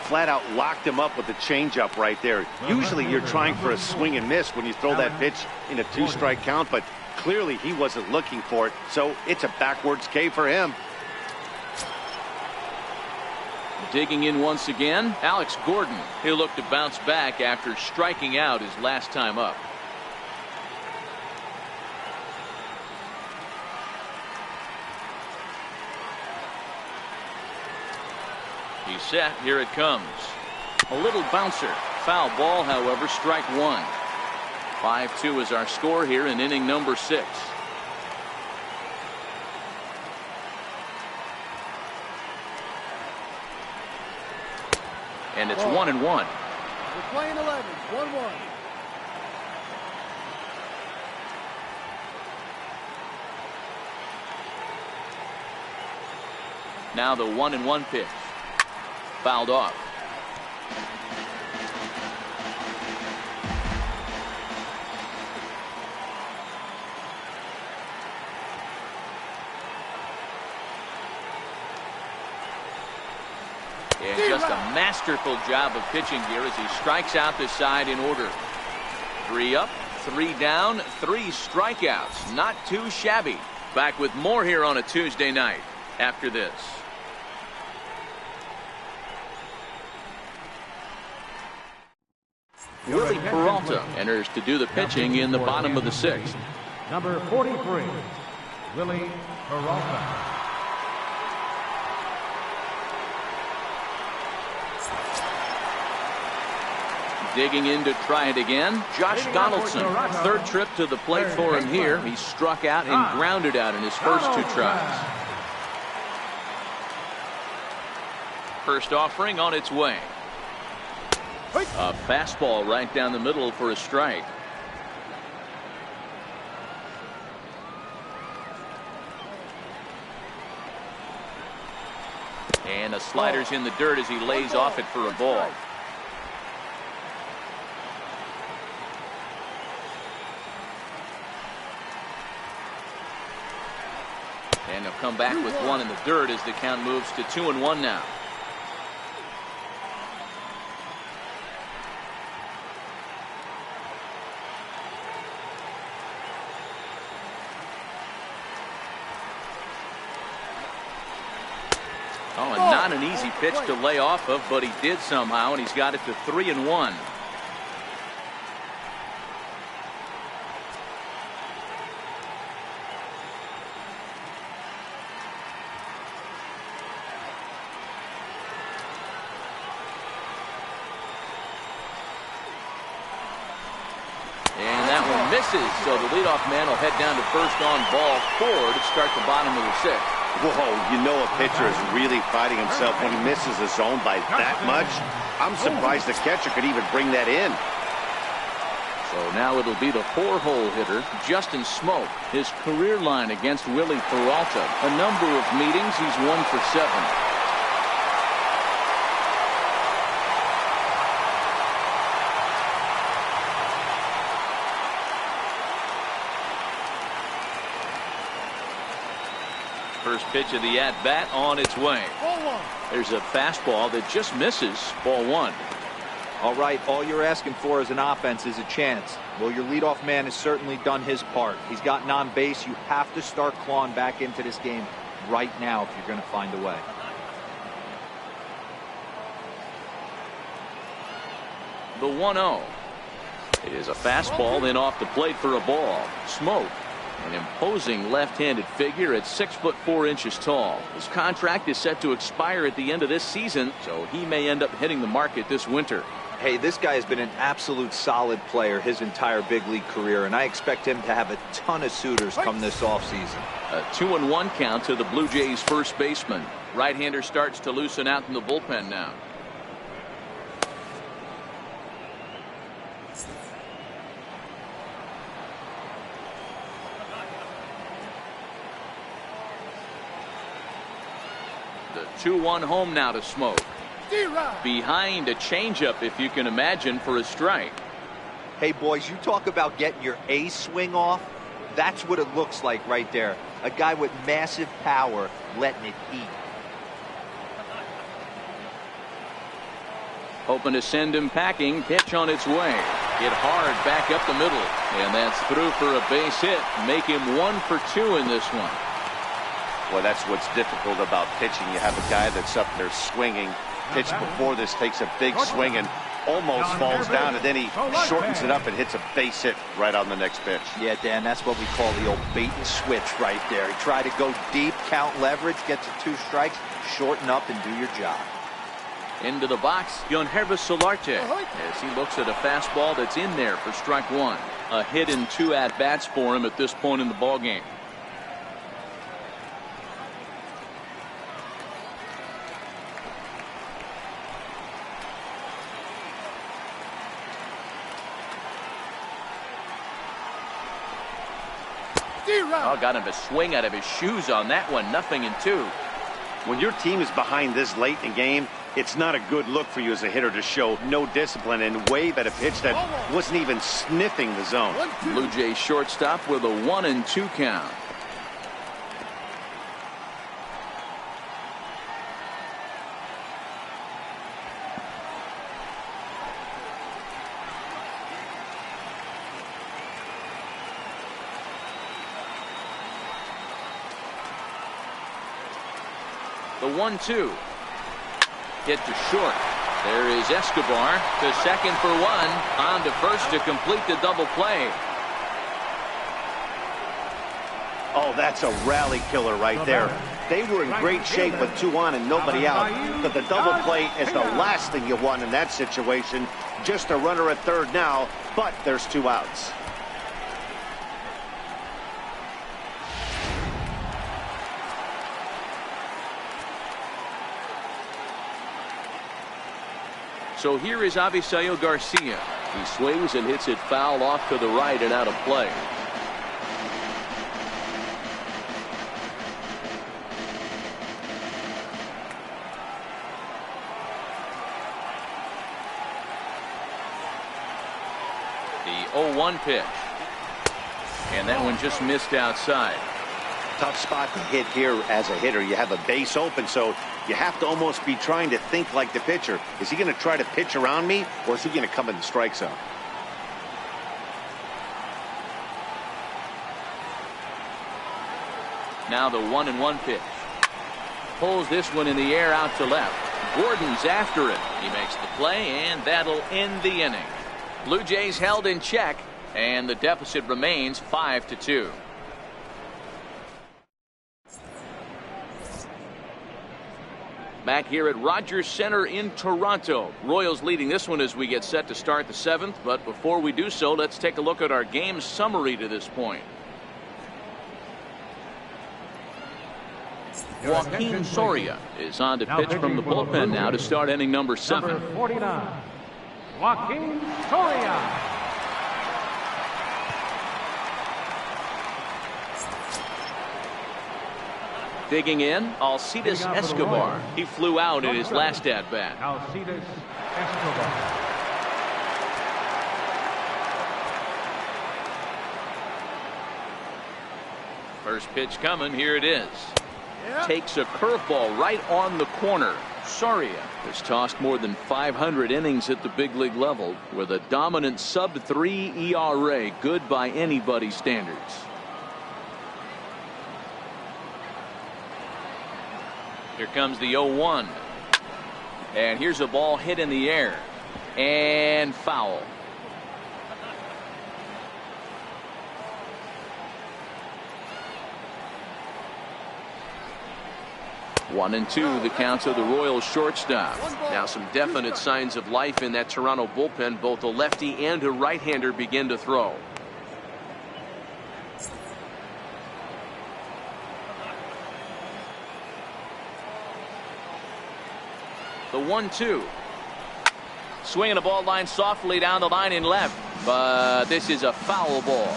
Flat out locked him up with the changeup right there. Usually you're trying for a swing and miss when you throw that pitch in a 2-strike count, but clearly he wasn't looking for it, so it's a backwards K for him. Digging in once again, Alex Gordon. He'll look to bounce back after striking out his last time up. He's set. Here it comes. A little bouncer. Foul ball, however, strike one. 5-2 is our score here in inning number 6. And it's 1-1. We're playing 11. 1-1. Now the 1-1 pitch. Fouled off. And just a masterful job of pitching here as he strikes out the side in order. 3 up, 3 down, 3 strikeouts. Not too shabby. Back with more here on a Tuesday night after this. Willie Peralta enters to do the pitching in the bottom of the 6th. Number 43, Willie Peralta. Digging in to try it again, Josh Donaldson. 3rd trip to the plate for him here. He struck out and grounded out in his first 2 tries. First offering on its way. A fastball right down the middle for a strike. And a slider's in the dirt as he lays off it for a ball. And they'll come back with 1 in the dirt as the count moves to 2-1 now. Oh, and not an easy pitch to lay off of, but he did somehow, and he's got it to 3-1. And that one misses, so the leadoff man will head down to first on ball 4 to start the bottom of the 6th. Whoa, you know a pitcher is really fighting himself when he misses a zone by that much. I'm surprised the catcher could even bring that in. So now it'll be the 4-hole hitter, Justin Smoke. His career line against Willie Peralta. A number of meetings, he's 1 for 7. First pitch of the at-bat on its way. There's a fastball that just misses. Ball 1. All right, all you're asking for as an offense is a chance. Well, your leadoff man has certainly done his part. He's gotten on base. You have to start clawing back into this game right now if you're going to find a way. The 1-0. It is a fastball, then off the plate for a ball. Smoke An imposing left-handed figure at 6'4" tall. His contract is set to expire at the end of this season, so he may end up hitting the market this winter. Hey, this guy has been an absolute solid player his entire big league career, and I expect him to have a ton of suitors come this offseason. A 2-1 count to the Blue Jays first baseman. Right-hander starts to loosen out in the bullpen now. The 2-1 home now to Smoke. Behind a changeup, if you can imagine, for a strike. Hey, boys, you talk about getting your A swing off. That's what it looks like right there. A guy with massive power letting it eat. Hoping to send him packing. Pitch on its way. Hit hard back up the middle. And that's through for a base hit. Make him 1 for 2 in this one. Well, that's what's difficult about pitching. You have a guy that's up there swinging. Pitch before this takes a big swing and almost falls down, and then he shortens it up and hits a base hit right on the next pitch. Yeah, Dan, that's what we call the old bait and switch right there. Try to go deep, count leverage, get to 2 strikes, shorten up, and do your job. Into the box, Yonhervis Solarte, as he looks at a fastball that's in there for strike 1. A hit in 2 at-bats for him at this point in the ballgame. Oh, got him to swing out of his shoes on that one. 0-2. When your team is behind this late in the game, it's not a good look for you as a hitter to show no discipline and wave at a pitch that wasn't even sniffing the zone. Blue Jays shortstop with a 1-2 count. The 1-2. Hit to short. There is Escobar to second for 1. On to first to complete the double play. Oh, that's a rally killer right there. They were in great shape with 2 on and nobody out. But the double play is the last thing you want in that situation. Just a runner at third now, but there's 2 outs. So here is Avisail Garcia. He swings and hits it foul off to the right and out of play. The 0-1 pitch. And that one just missed outside. Tough spot to hit here as a hitter. You have a base open, so you have to almost be trying to think like the pitcher. Is he going to try to pitch around me, or is he going to come in the strike zone? Now the 1-1 pitch. Pulls this one in the air out to left. Gordon's after it. He makes the play, and that'll end the inning. Blue Jays held in check, and the deficit remains 5-2. Back here at Rogers Center in Toronto. Royals leading this one as we get set to start the 7th. But before we do so, let's take a look at our game summary to this point. Joaquin Soria is on to pitch from the bullpen now to start inning number 7. Number 49, Joaquin Soria. Digging in, Alcides Escobar. He flew out in his last at-bat. Alcides Escobar. First pitch coming. Here it is. Takes a curveball right on the corner. Soria has tossed more than 500 innings at the big league level with a dominant sub-3 ERA. Good by anybody's standards. Here comes the 0-1. And here's a ball hit in the air. And foul. 1-2 the count of the Royals shortstop. Now some definite signs of life in that Toronto bullpen. Both a lefty and a right-hander begin to throw. The 1-2. Swinging the ball line softly down the line in left, but this is a foul ball.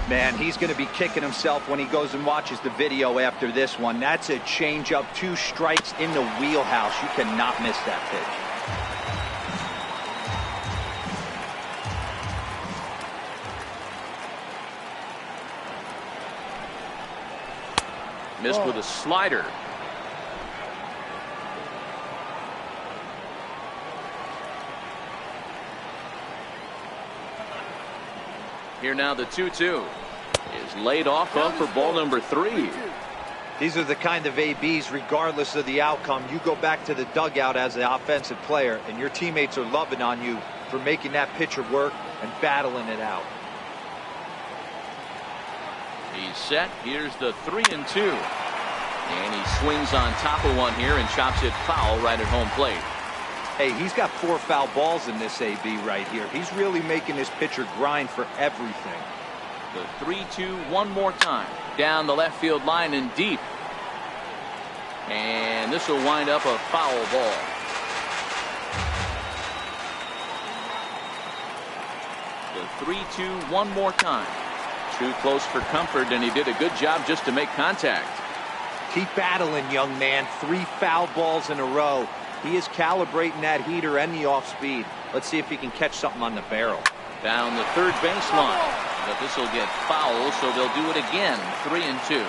Man, he's going to be kicking himself when he goes and watches the video after this one. That's a changeup, 2 strikes in the wheelhouse. You cannot miss that pitch. Missed with a slider. Here now the 2-2 is laid off up for ball number 3. These are the kind of ABs, regardless of the outcome. You go back to the dugout as the offensive player, and your teammates are loving on you for making that pitcher work and battling it out. He's set. Here's the 3-2. And he swings on top of one here and chops it foul right at home plate. Hey, he's got 4 foul balls in this AB right here. He's really making this pitcher grind for everything. The 3-2 one more time. Down the left field line and deep. And this will wind up a foul ball. The 3-2 one more time. Too close for comfort, and he did a good job just to make contact. Keep battling, young man. 3 foul balls in a row. He is calibrating that heater and the off speed. Let's see if he can catch something on the barrel. Down the third baseline. But this will get foul, so they'll do it again. 3-2.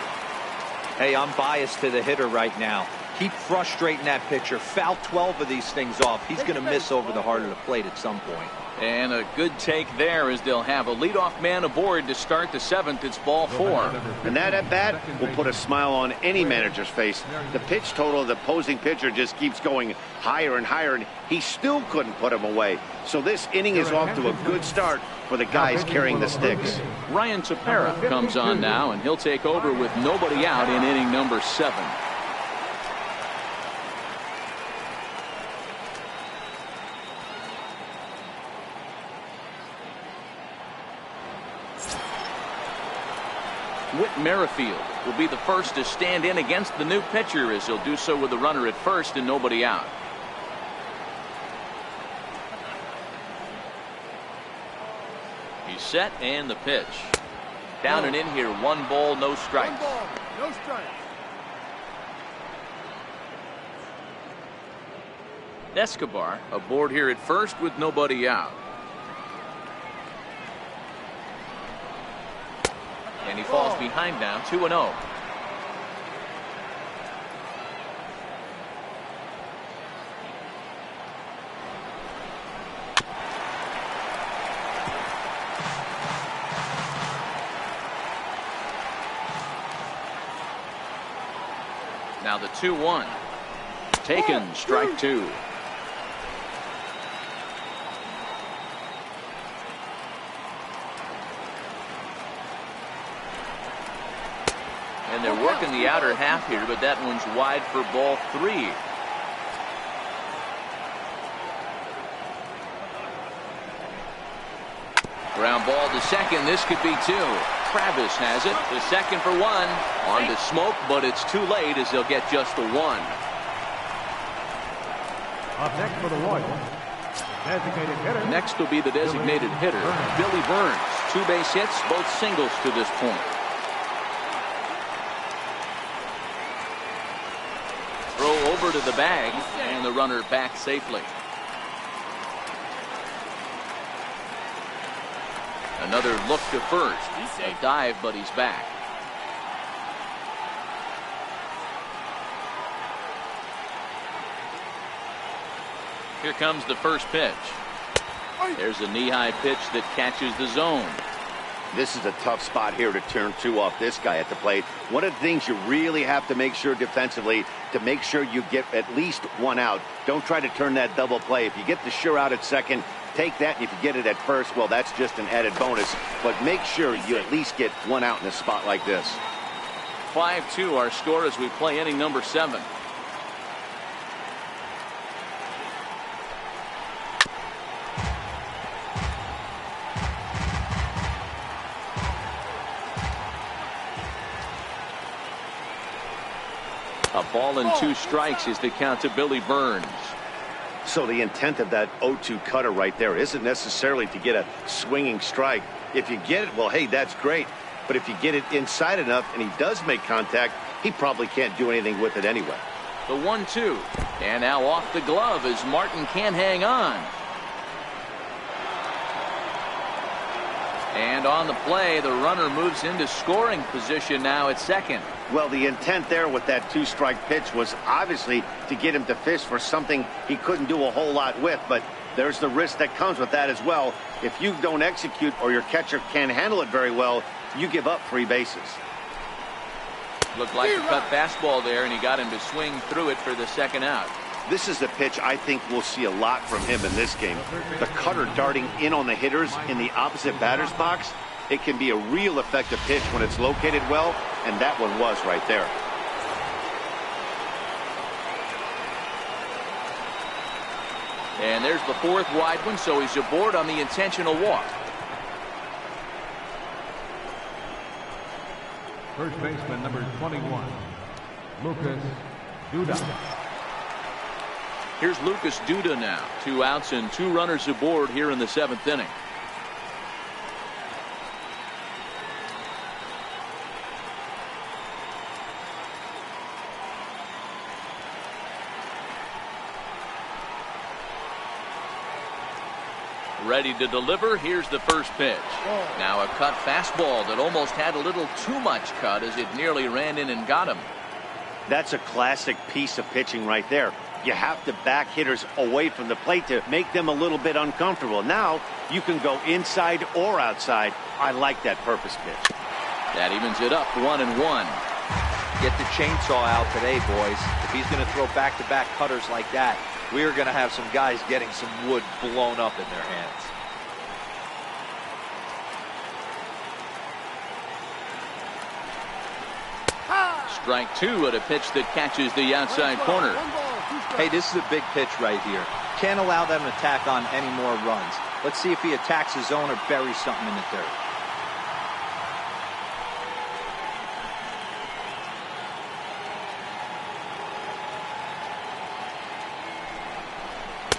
Hey, I'm biased to the hitter right now. Keep frustrating that pitcher. Foul 12 of these things off. He's going to miss over the heart of the plate at some point. And a good take there as they'll have a leadoff man aboard to start the 7th. It's ball 4. And that at bat will put a smile on any manager's face. The pitch total of the opposing pitcher just keeps going higher and higher, and he still couldn't put him away. So this inning is off to a good start for the guys carrying the sticks. Ryan Tepera comes on now, and he'll take over with nobody out in inning number 7. Whit Merrifield will be the first to stand in against the new pitcher, as he'll do so with the runner at first and nobody out. He's set, and the pitch. Down and in here, 1 ball, no strikes. 1 ball, no strikes. Escobar aboard here at first with nobody out. And he falls behind now, 2-0. Now the 2-1. Taken, strike 2. And they're working the outer half here, but that one's wide for ball 3. Ground ball to second. This could be 2. Travis has it. The second for 1. On to Smoke, but it's too late as they'll get just the 1. Up next for the Royals, designated hitter. Next will be the designated hitter, Billy Burns. 2 base hits, both singles to this point. Over to the bag, and the runner back safely. Another look to first. A dive, but he's back. Here comes the first pitch. There's a knee-high pitch that catches the zone. This is a tough spot here to turn 2 off this guy at the plate. One of the things you really have to make sure defensively to make sure you get at least 1 out. Don't try to turn that double play. If you get the sure out at second, take that, and if you get it at first, well, that's just an added bonus. But make sure you at least get 1 out in a spot like this. 5-2 our score as we play inning number 7. Ball and 2 strikes is the count to Billy Burns. So the intent of that 0-2 cutter right there isn't necessarily to get a swinging strike. If you get it, well, hey, that's great. But if you get it inside enough and he does make contact, he probably can't do anything with it anyway. The 1-2. And now off the glove as Martin can't hang on. And on the play, the runner moves into scoring position now at second. Well, the intent there with that 2-strike pitch was obviously to get him to fish for something he couldn't do a whole lot with, but there's the risk that comes with that as well. If you don't execute or your catcher can't handle it very well, you give up 3 bases. Looked like a cut fastball there, and he got him to swing through it for the second out. This is the pitch I think we'll see a lot from him in this game. The cutter darting in on the hitters in the opposite batter's box. It can be a real effective pitch when it's located well, and that one was right there. And there's the 4th wide one, so he's aboard on the intentional walk. First baseman number 21, Lucas Duda. Here's Lucas Duda now. 2 outs and 2 runners aboard here in the 7th inning. Ready to deliver. Here's the first pitch. Now a cut fastball that almost had a little too much cut as it nearly ran in and got him. That's a classic piece of pitching right there. You have to back hitters away from the plate to make them a little bit uncomfortable. Now you can go inside or outside. I like that purpose pitch. That evens it up 1-1. Get the chainsaw out today, boys. If he's going to throw back-to-back cutters like that, we are going to have some guys getting some wood blown up in their hands. Strike 2 at a pitch that catches the outside corner. Hey, this is a big pitch right here. Can't allow them to tack on any more runs. Let's see if he attacks his zone or buries something in the dirt.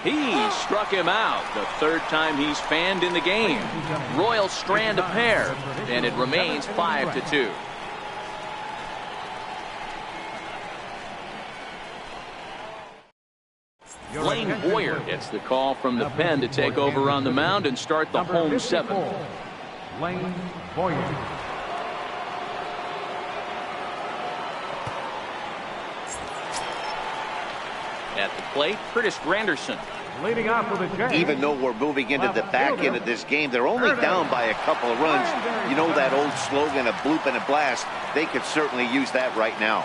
He struck him out. The 3rd time he's fanned in the game. Royals strand a pair, and it remains 5-2. Blaine Boyer gets the call from the pen to take over on the mound and start the home 7th. Blaine Boyer. At the plate, Curtis Granderson. Leading off for the Jays. Even though we're moving into the back end of this game, they're only down by a couple of runs. You know that old slogan, a bloop and a blast. They could certainly use that right now.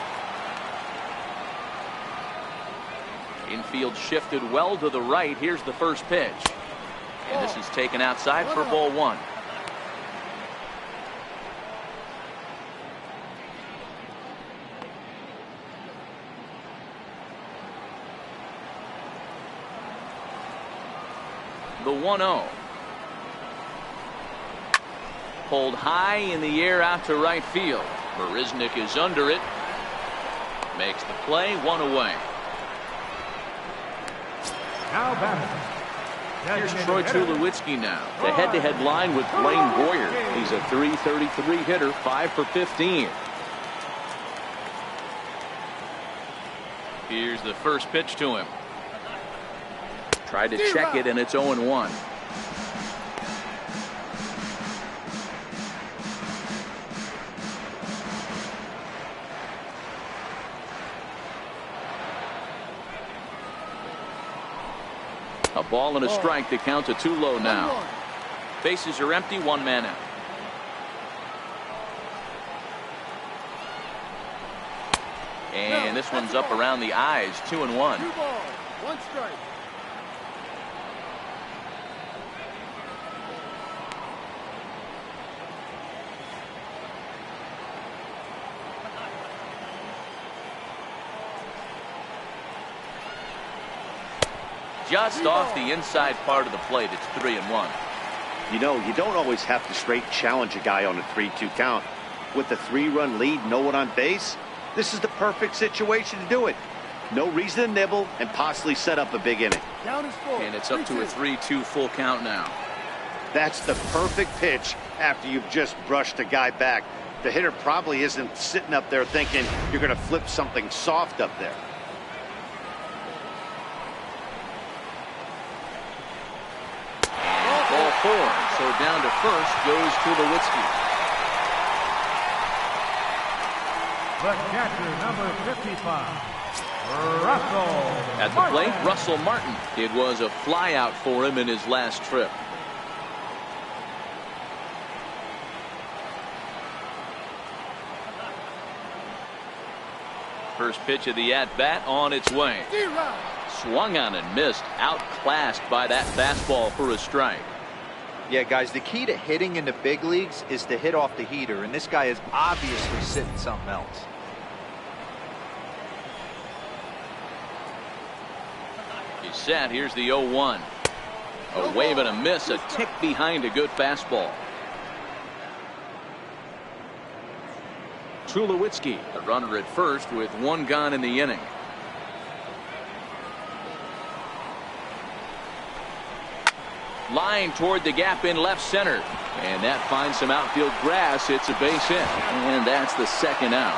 Infield shifted well to the right. Here's the first pitch. And this is taken outside for ball 1. The 1-0. Pulled high in the air out to right field. Marisnik is under it. Makes the play, 1 away. Now batting. Here's Troy Tulowitzki now. The head-to-head line with Blaine Boyer. He's a .333 hitter, 5 for 15. Here's the first pitch to him. Tried to check it, and it's 0-1. A ball and a strike. The count to Tulo now. Bases are empty, 1 man out. And this one's up around the eyes, 2-1. 2 balls, 1 strike. Just off the inside part of the plate. It's 3-1. You know, you don't always have to straight challenge a guy on a 3-2 count. With the 3-run lead, no one on base, This is the perfect situation to do it. No reason to nibble and possibly set up a big inning. Down is full. And it's up to a 3-2 full count now. That's the perfect pitch after you've just brushed a guy back. The hitter probably isn't sitting up there thinking you're going to flip something soft up there. Ball 4. So down to first goes Tulowitzki. The catcher, number 55, Russell At the plate, Martin. Russell Martin. It was a flyout for him in his last trip. First pitch of the at-bat on its way. Swung on and missed. Outclassed by that fastball for a strike. Yeah, guys, the key to hitting in the big leagues is to hit off the heater, and this guy is obviously sitting something else. He's set. Here's the 0-1. A wave and a miss. A tick behind a good fastball. Tulowitzki, the runner at first with one gone in the inning. Line toward the gap in left center. And that finds some outfield grass. It's a base hit. And that's the second out.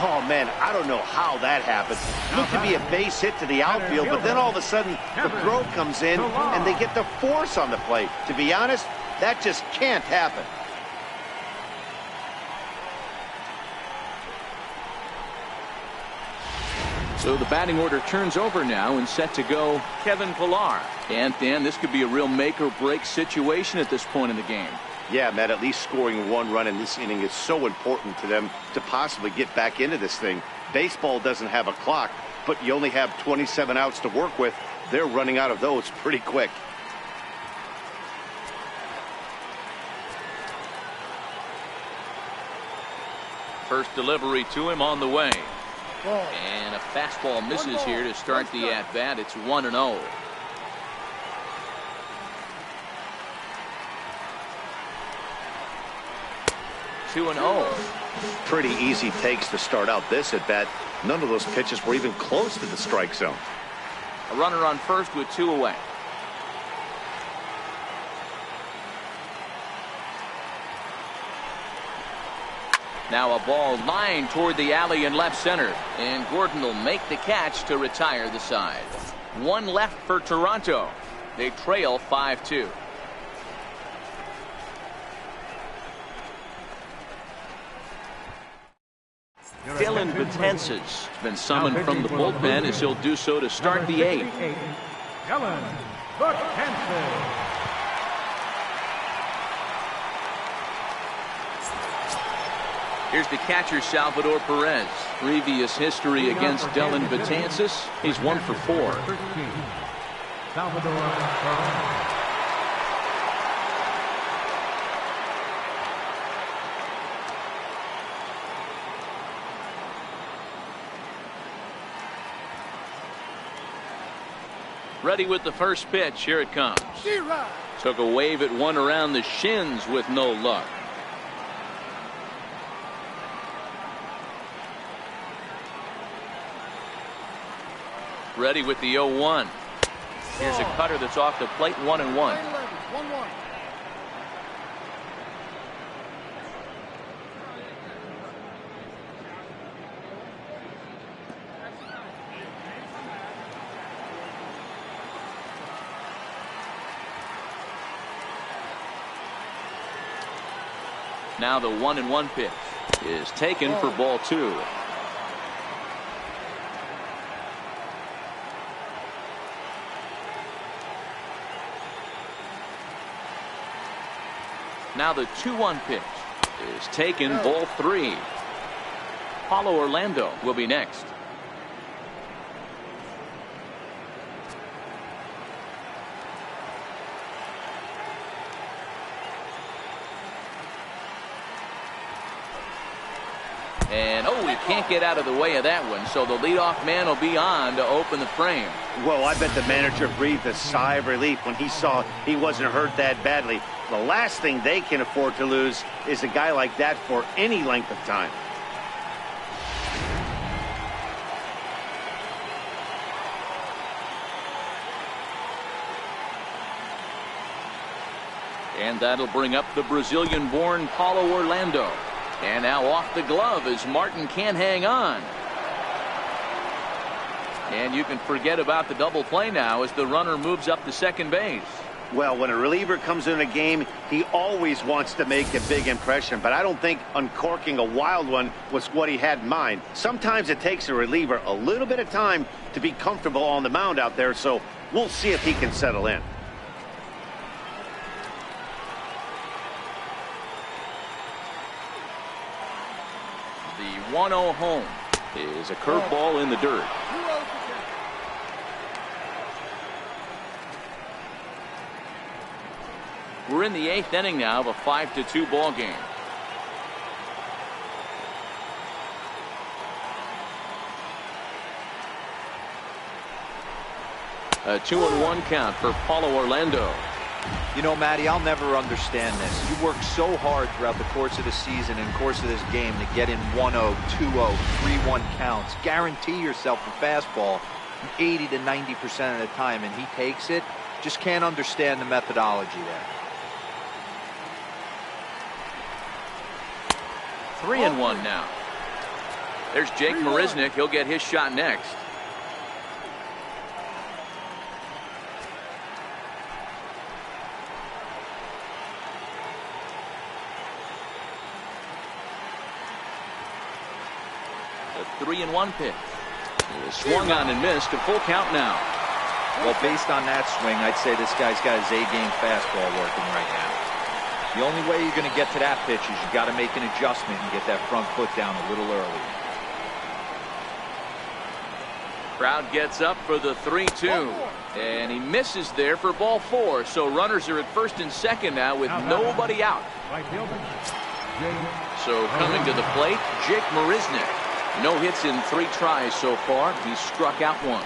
Oh, man, I don't know how that happened. Looked to be a base hit to the outfield, but then all of a sudden the throw comes in and they get the force on the play. To be honest, that just can't happen. So the batting order turns over now and set to go Kevin Pillar. And Dan, this could be a real make or break situation at this point in the game. Yeah, Matt, at least scoring one run in this inning is so important to them to possibly get back into this thing. Baseball doesn't have a clock, but you only have 27 outs to work with. They're running out of those pretty quick. First delivery to him on the way. And a fastball misses here to start the at-bat. It's 1-0. Two and 0. Pretty easy takes to start out this at bat. None of those pitches were even close to the strike zone. A runner on first with two away. Now a ball lined toward the alley in left center. And Gordon will make the catch to retire the side. One left for Toronto. They trail 5-2. Dylan Betances has been summoned from the bullpen as he'll do so to start the eighth. Dylan Betances. Here's the catcher, Salvador Perez. Previous history against Dylan Betances. He's 1 for 4. 13, Salvador Perez. Ready with the first pitch. Here it comes. Took a wave at one around the shins with no luck. Ready with the 0-1. Here's a cutter that's off the plate. 1-1. 1-1. Now the 1-1 pitch is taken for ball 2. Now the 2-1 pitch is taken, ball 3. Paulo Orlando will be next. And he can't get out of the way of that one, so the leadoff man will be on to open the frame. Well, I bet the manager breathed a sigh of relief when he saw he wasn't hurt that badly. The last thing they can afford to lose is a guy like that for any length of time. And that'll bring up the Brazilian-born Paulo Orlando. And now off the glove as Martin can't hang on. And you can forget about the double play now as the runner moves up to second base. Well, when a reliever comes in a game, he always wants to make a big impression, but I don't think uncorking a wild one was what he had in mind. Sometimes it takes a reliever a little bit of time to be comfortable on the mound out there, so we'll see if he can settle in. The 1-0 home is a curveball in the dirt. We're in the 8th inning now of a 5-2 ball game. A 2-1 count for Paulo Orlando. You know, Matty, I'll never understand this. You work so hard throughout the course of the season and course of this game to get in 1-0, 2-0, 3-1 counts. Guarantee yourself a fastball 80 to 90% of the time, and he takes it. Just can't understand the methodology there. 3-1 now. There's Jake Marisnick. He'll get his shot next. The 3-1 pitch. He swung on and missed. A full count now. Well, based on that swing, I'd say this guy's got his A-game fastball working right now. The only way you're going to get to that pitch is you got to make an adjustment and get that front foot down a little early. Crowd gets up for the 3-2. And he misses there for ball 4. So runners are at first and second now with nobody out. So coming to the plate, Jake Marisnick. No hits in 3 tries so far. He's struck out once.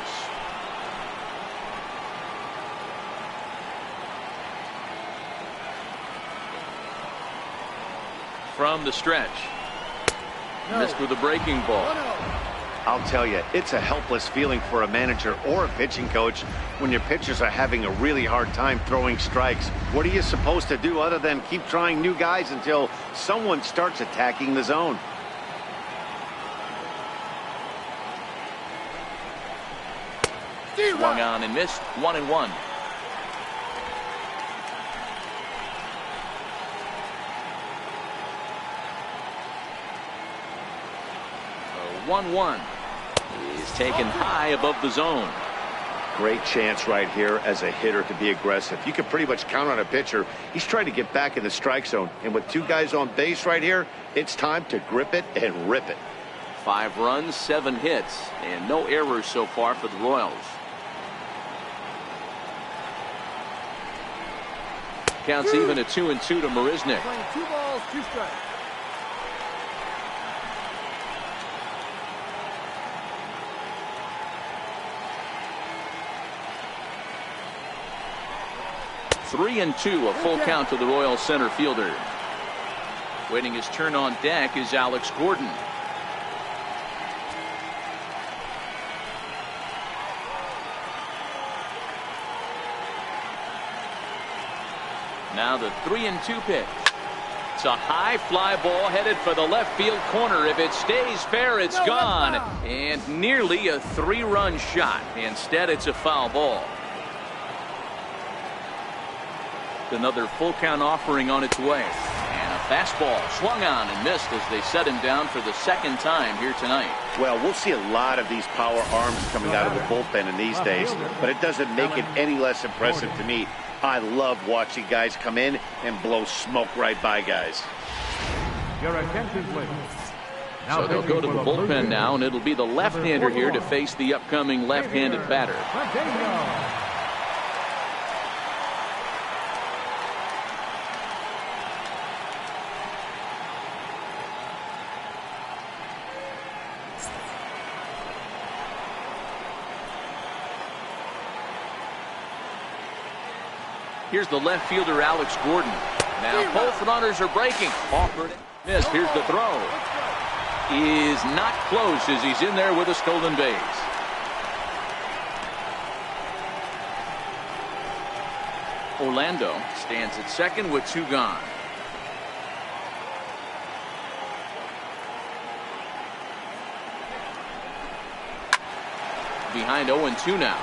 From the stretch. Missed with a breaking ball. I'll tell you, it's a helpless feeling for a manager or a pitching coach when your pitchers are having a really hard time throwing strikes. What are you supposed to do other than keep trying new guys until someone starts attacking the zone? Swung on and missed. 1-1. 1-1 is taken high above the zone. Great chance right here as a hitter to be aggressive. You can pretty much count on a pitcher. He's trying to get back in the strike zone. And with 2 guys on base right here, it's time to grip it and rip it. 5 runs, 7 hits, and no errors so far for the Royals. Counts even at 2-2 to Marisnick. 2 balls, 2 strikes. Three and 2, a full count to the Royal center fielder. Waiting his turn on deck is Alex Gordon. Now the 3-2 pitch. It's a high fly ball headed for the left field corner. If it stays fair, it's gone. And nearly a 3-run shot. Instead, it's a foul ball. Another full count offering on its way. And a fastball swung on and missed as they set him down for the 2nd time here tonight. Well, we'll see a lot of these power arms coming out of the bullpen in these days, but it doesn't make it any less impressive to me. I love watching guys come in and blow smoke right by guys. Your attention, please. So they'll go to the bullpen now, and it'll be the left-hander here to face the upcoming left-handed batter. Here's the left fielder, Alex Gordon. Now both runners are breaking. Offered it. Missed. Here's the throw. Is not close as he's in there with a stolen base. Orlando stands at second with 2 gone. Behind 0-2 now.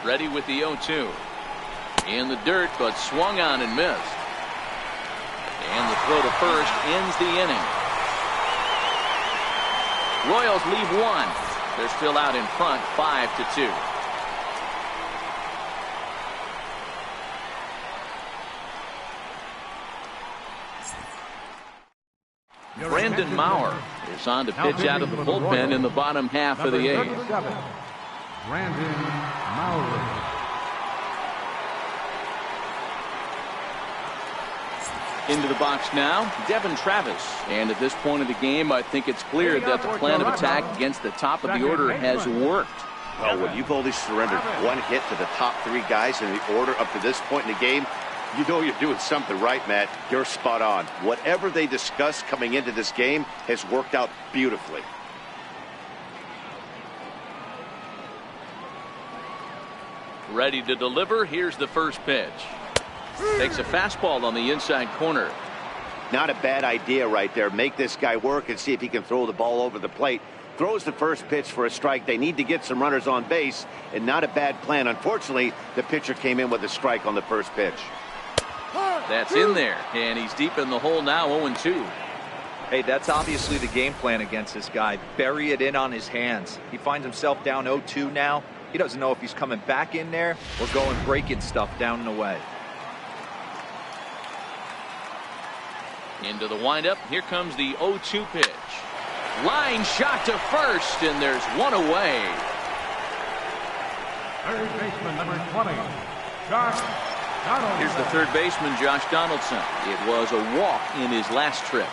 Ready with the 0-2. In the dirt, but swung on and missed. And the throw to first ends the inning. Royals leave 1. They're still out in front, 5-2. Brandon Maurer is on to pitch out of the bullpen in the bottom half of the 8th. Brandon Maurer. Into the box now, Devin Travis. And at this point of the game, I think it's clear that the plan of attack against the top of the order has worked. Well, when you've only surrendered 1 hit to the top 3 guys in the order up to this point in the game, you know you're doing something right, Matt. You're spot on. Whatever they discussed coming into this game has worked out beautifully. Ready to deliver. Here's the first pitch. Takes a fastball on the inside corner. Not a bad idea right there. Make this guy work and see if he can throw the ball over the plate. Throws the first pitch for a strike. They need to get some runners on base, and not a bad plan. Unfortunately, the pitcher came in with a strike on the first pitch. That's in there, and he's deep in the hole now, 0-2. Hey, that's obviously the game plan against this guy. Bury it in on his hands. He finds himself down 0-2 now. He doesn't know if he's coming back in there or going breaking stuff down and away. Into the windup. Here comes the 0-2 pitch. Line shot to first, and there's 1 away. Third baseman number 20, Josh Donaldson. Here's the third baseman, Josh Donaldson. It was a walk in his last trip.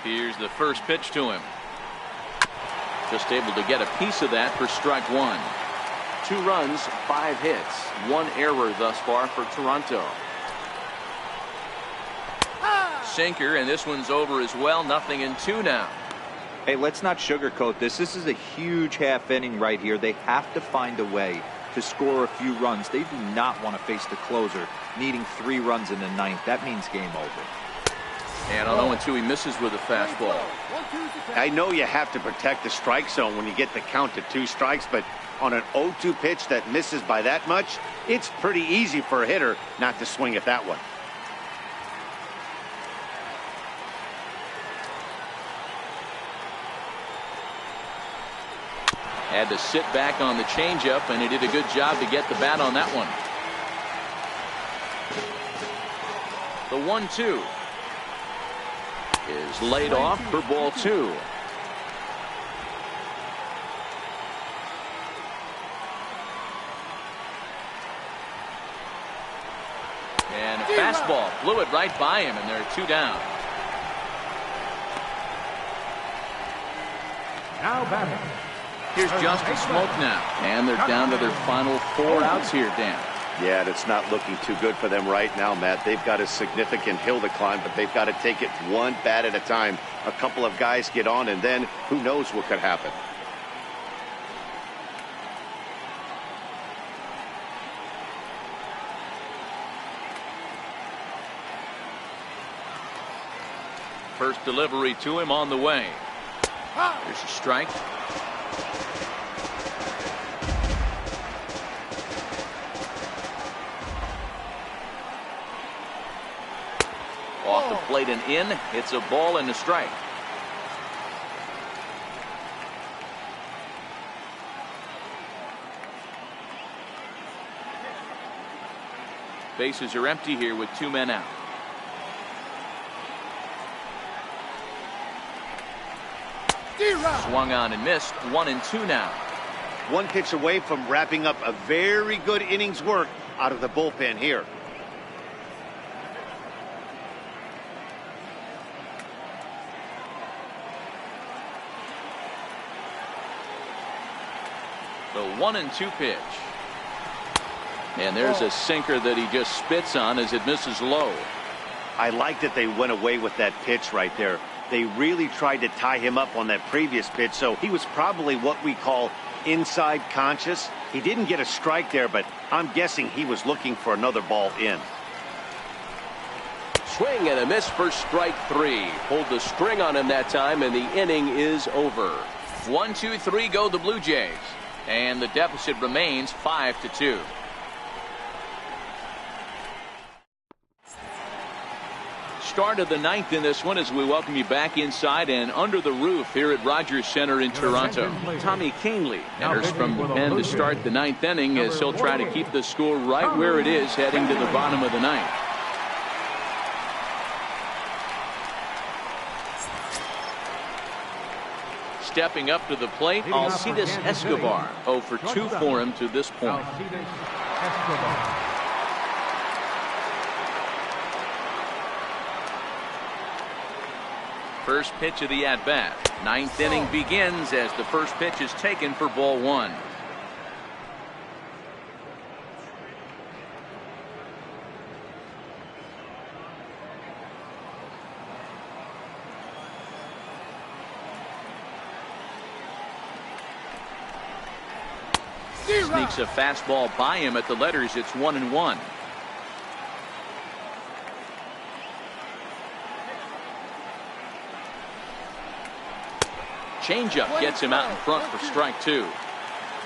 Here's the first pitch to him. Just able to get a piece of that for strike 1. 2 runs, 5 hits, 1 error thus far for Toronto. Sinker, and this one's over as well. 0-2 now. Hey, let's not sugarcoat this. This is a huge half inning right here. They have to find a way to score a few runs. They do not want to face the closer, needing 3 runs in the 9th. That means game over. And on 0-2, he misses with a fastball. I know you have to protect the strike zone when you get the count to 2 strikes, but on an 0-2 pitch that misses by that much, it's pretty easy for a hitter not to swing at that one. Had to sit back on the changeup, and he did a good job to get the bat on that one. The 1-2 is laid off for ball 2. And a fastball blew it right by him, and there are 2 down. Now batting. Here's Justin Smoke now, and they're down to their final 4 outs here, Dan. Yeah, and it's not looking too good for them right now, Matt. They've got a significant hill to climb, but they've got to take it 1 bat at a time. A couple of guys get on, and then who knows what could happen. First delivery to him on the way. There's a strike. Off the plate and in. It's a ball and a strike. Bases are empty here with 2 men out. Swung on and missed. 1-2 now. One pitch away from wrapping up a very good innings work out of the bullpen here. The 1-2 pitch. And there's a sinker that he just spits on as it misses low. I like that they went away with that pitch right there. They really tried to tie him up on that previous pitch, so he was probably what we call inside conscious. He didn't get a strike there, but I'm guessing he was looking for another ball in. Swing and a miss for strike 3. Pulled the string on him that time, and the inning is over. 1-2-3 go the Blue Jays. And the deficit remains 5-2. Start of the 9th in this one as we welcome you back inside and under the roof here at Rogers Center in Toronto. Tommy Canely enters from the pen to start the 9th inning as he'll try to keep the score right where it is heading to the bottom of the 9th. Stepping up to the plate, Alcides Escobar. 0 for 2 for him to this point. First pitch of the at-bat. 9th inning begins as the first pitch is taken for ball 1. Sneaks a fastball by him at the letters. It's 1-1. Changeup gets him out in front for strike 2.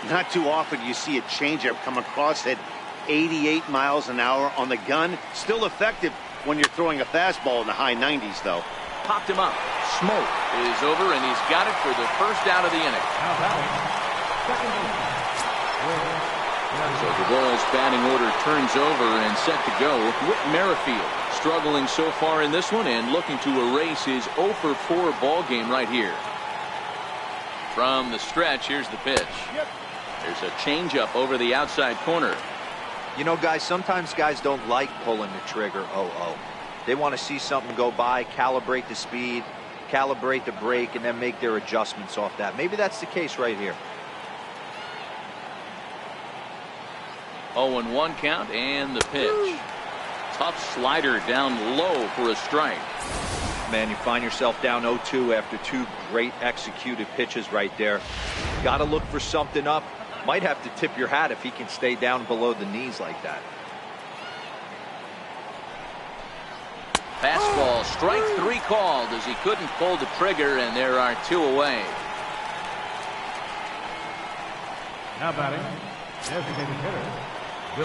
Not too often you see a changeup come across at 88 miles an hour on the gun. Still effective when you're throwing a fastball in the high 90s, though. Popped him up. Smoke is over, and he's got it for the first out of the inning. So the Royals batting order turns over and set to go. Whit Merrifield struggling so far in this one and looking to erase his 0 for 4 ball game right here. From the stretch, here's the pitch. There's a changeup over the outside corner. You know, guys, sometimes guys don't like pulling the trigger 0-0. They want to see something go by, calibrate the speed, calibrate the brake, and then make their adjustments off that. Maybe that's the case right here. 0-1 count and the pitch. Tough slider down low for a strike. Man, you find yourself down 0-2 after 2 great executed pitches right there. Got to look for something up. Might have to tip your hat if he can stay down below the knees like that. Fastball, strike 3 called as he couldn't pull the trigger, and there are 2 away. Now batting, designated hitter.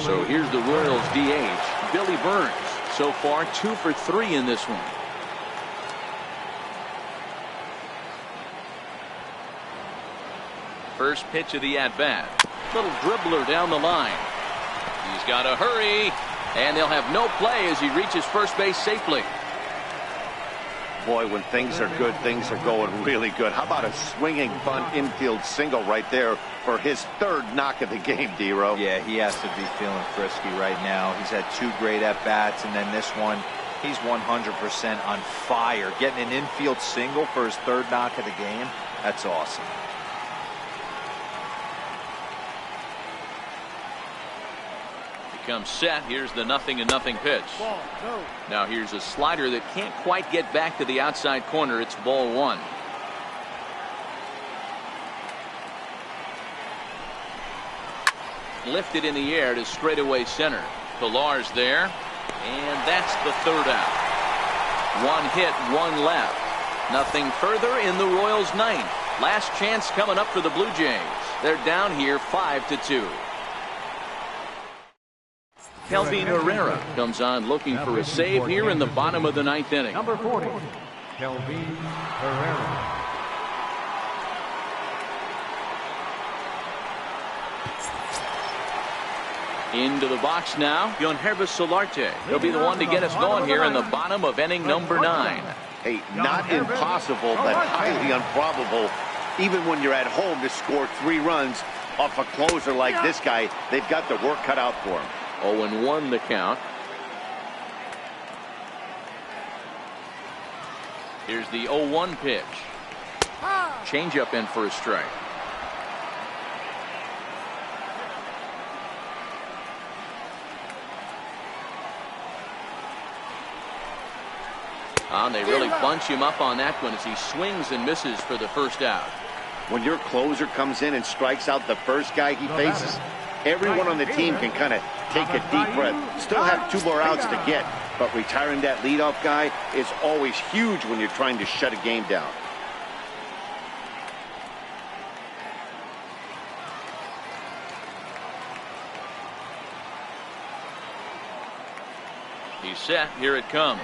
So here's the Royals DH, Billy Burns. So far 2 for 3 in this one. First pitch of the at-bat. Little dribbler down the line. He's got to hurry, and they'll have no play as he reaches first base safely. Boy, when things are good, things are going really good. How about a swinging bunt infield single right there for his 3rd knock of the game, D-Row? Yeah, he has to be feeling frisky right now. He's had 2 great at-bats, and then this one, he's 100% on fire. Getting an infield single for his 3rd knock of the game, that's awesome. Comes set. Here's the 0-0 pitch. Now here's a slider that can't quite get back to the outside corner. It's ball 1. Lifted in the air to straightaway center. Pillar's there, and that's the 3rd out. 1 hit, 1 left. Nothing further in the Royals' 9th. Last chance coming up for the Blue Jays. They're down here 5-2. Kelvin Herrera comes on looking for a save here in the bottom of the 9th inning. Number 40, Kelvin Herrera. Into the box now, Yonhervis Solarte. He'll be the one to get us going here in the bottom of inning number 9. Hey, not impossible, but highly improbable. Even when you're at home to score 3 runs off a closer like this guy, they've got the work cut out for him. 0-1 the count. Here's the 0-1 pitch. Changeup in for a strike. They really bunch him up on that one as he swings and misses for the first out. When your closer comes in and strikes out the first guy he faces, everyone on the team can kind of take a deep breath. Still have 2 more outs to get, but retiring that leadoff guy is always huge when you're trying to shut a game down. He's set. Here it comes.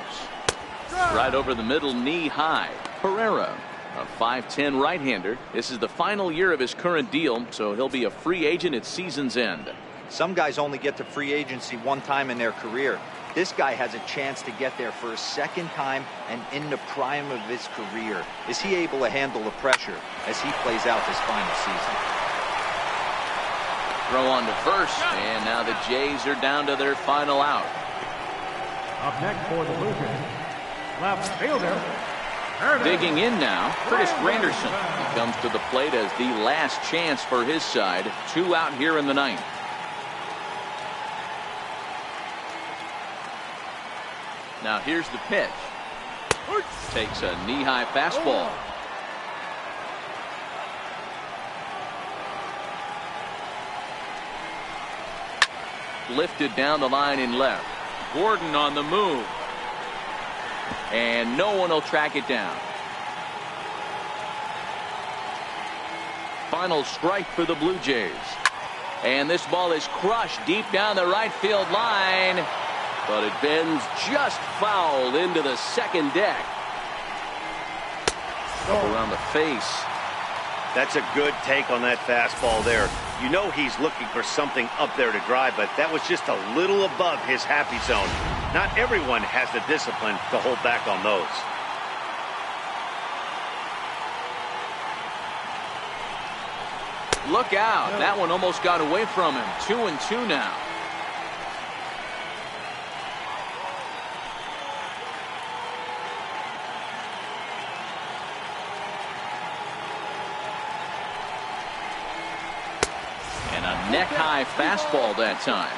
Right over the middle, knee high. Herrera, a 5'10" right-hander. This is the final year of his current deal, so he'll be a free agent at season's end. Some guys only get to free agency 1 time in their career. This guy has a chance to get there for a 2nd time and in the prime of his career. Is he able to handle the pressure as he plays out this final season? Throw on to first, and now the Jays are down to their final out. Up next for the Blue Jays, left fielder. Digging in now, Curtis Granderson. He comes to the plate as the last chance for his side. 2 out here in the 9th. Now here's the pitch. Takes a knee-high fastball. Lifted down the line in left. Gordon on the move. And no one will track it down. Final strike for the Blue Jays. And this ball is crushed deep down the right field line. But it bends just foul into the second deck. Up around the face. That's a good take on that fastball there. You know he's looking for something up there to drive, but that was just a little above his happy zone. Not everyone has the discipline to hold back on those. Look out. That one almost got away from him. 2-2 now. Neck-high fastball that time.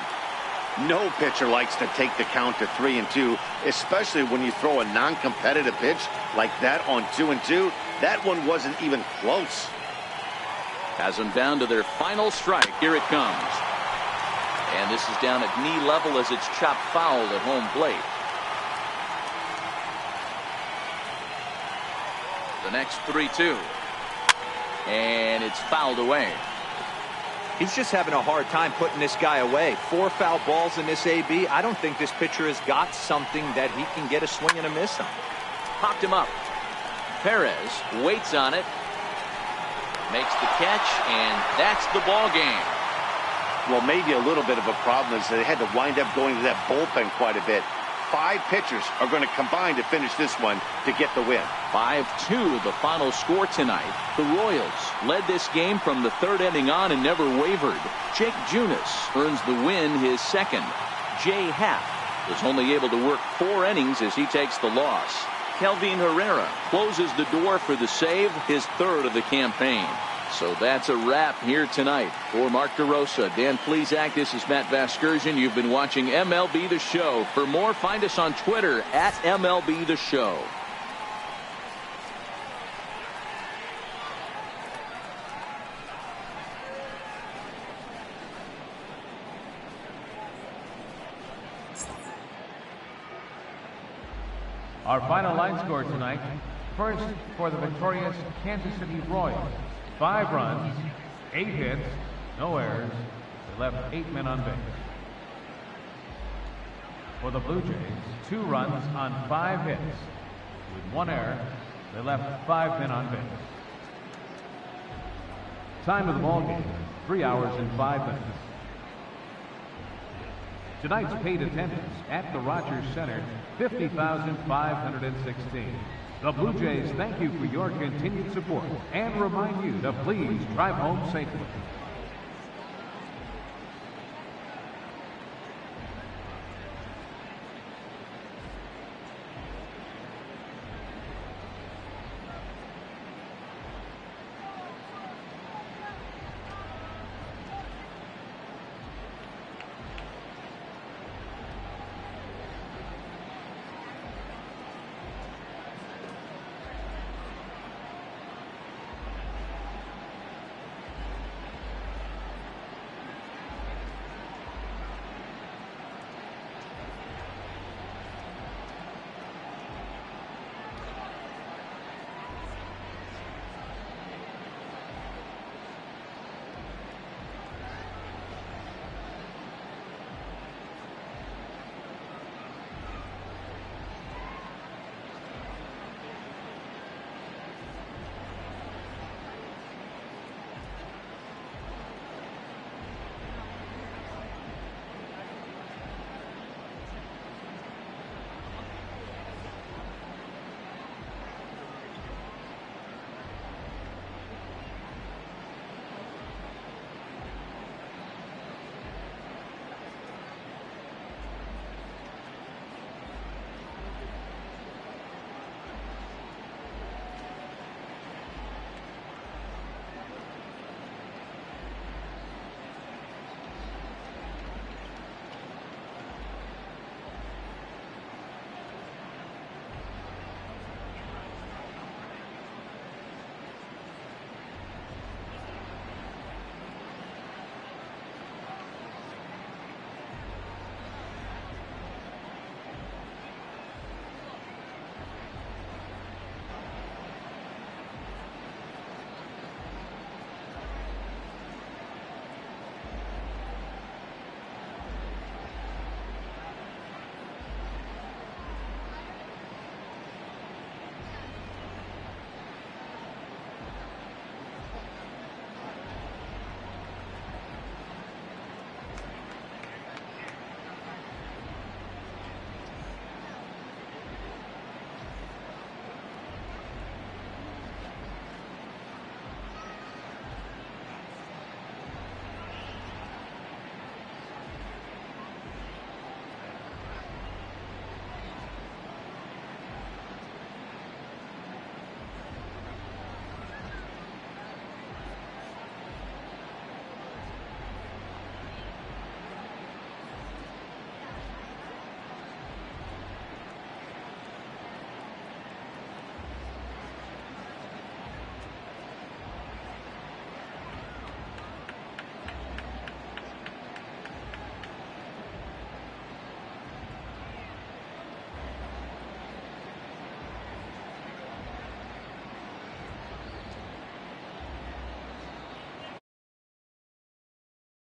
No pitcher likes to take the count to 3-2, especially when you throw a non-competitive pitch like that on 2-2. That one wasn't even close. Has them down to their final strike. Here it comes. And this is down at knee level as it's chopped foul at home plate. The next 3-2. And it's fouled away. He's just having a hard time putting this guy away. 4 foul balls in this AB. I don't think this pitcher has got something that he can get a swing and a miss on. Popped him up. Perez waits on it. Makes the catch, and that's the ball game. Well, maybe a little bit of a problem is they had to wind up going to that bullpen quite a bit. 5 pitchers are going to combine to finish this one to get the win. 5-2 the final score tonight. The Royals led this game from the 3rd inning on and never wavered. Jake Junis earns the win, his 2nd. Jay Happ was only able to work 4 innings as he takes the loss. Kelvin Herrera closes the door for the save, his 3rd of the campaign. So that's a wrap here tonight. For Mark DeRosa, Dan Plesac, this is Matt Vasgersian. You've been watching MLB The Show. For more, find us on Twitter at MLB The Show. Our final line score tonight. First, for the victorious Kansas City Royals, 5 runs, 8 hits, no errors. They left 8 men on base. For the Blue Jays, 2 runs on 5 hits. With 1 error, they left 5 men on base. Time of the ball game, 3 hours and 5 minutes. Tonight's paid attendance at the Rogers Center, 50,516. The Blue Jays thank you for your continued support and remind you to please drive home safely.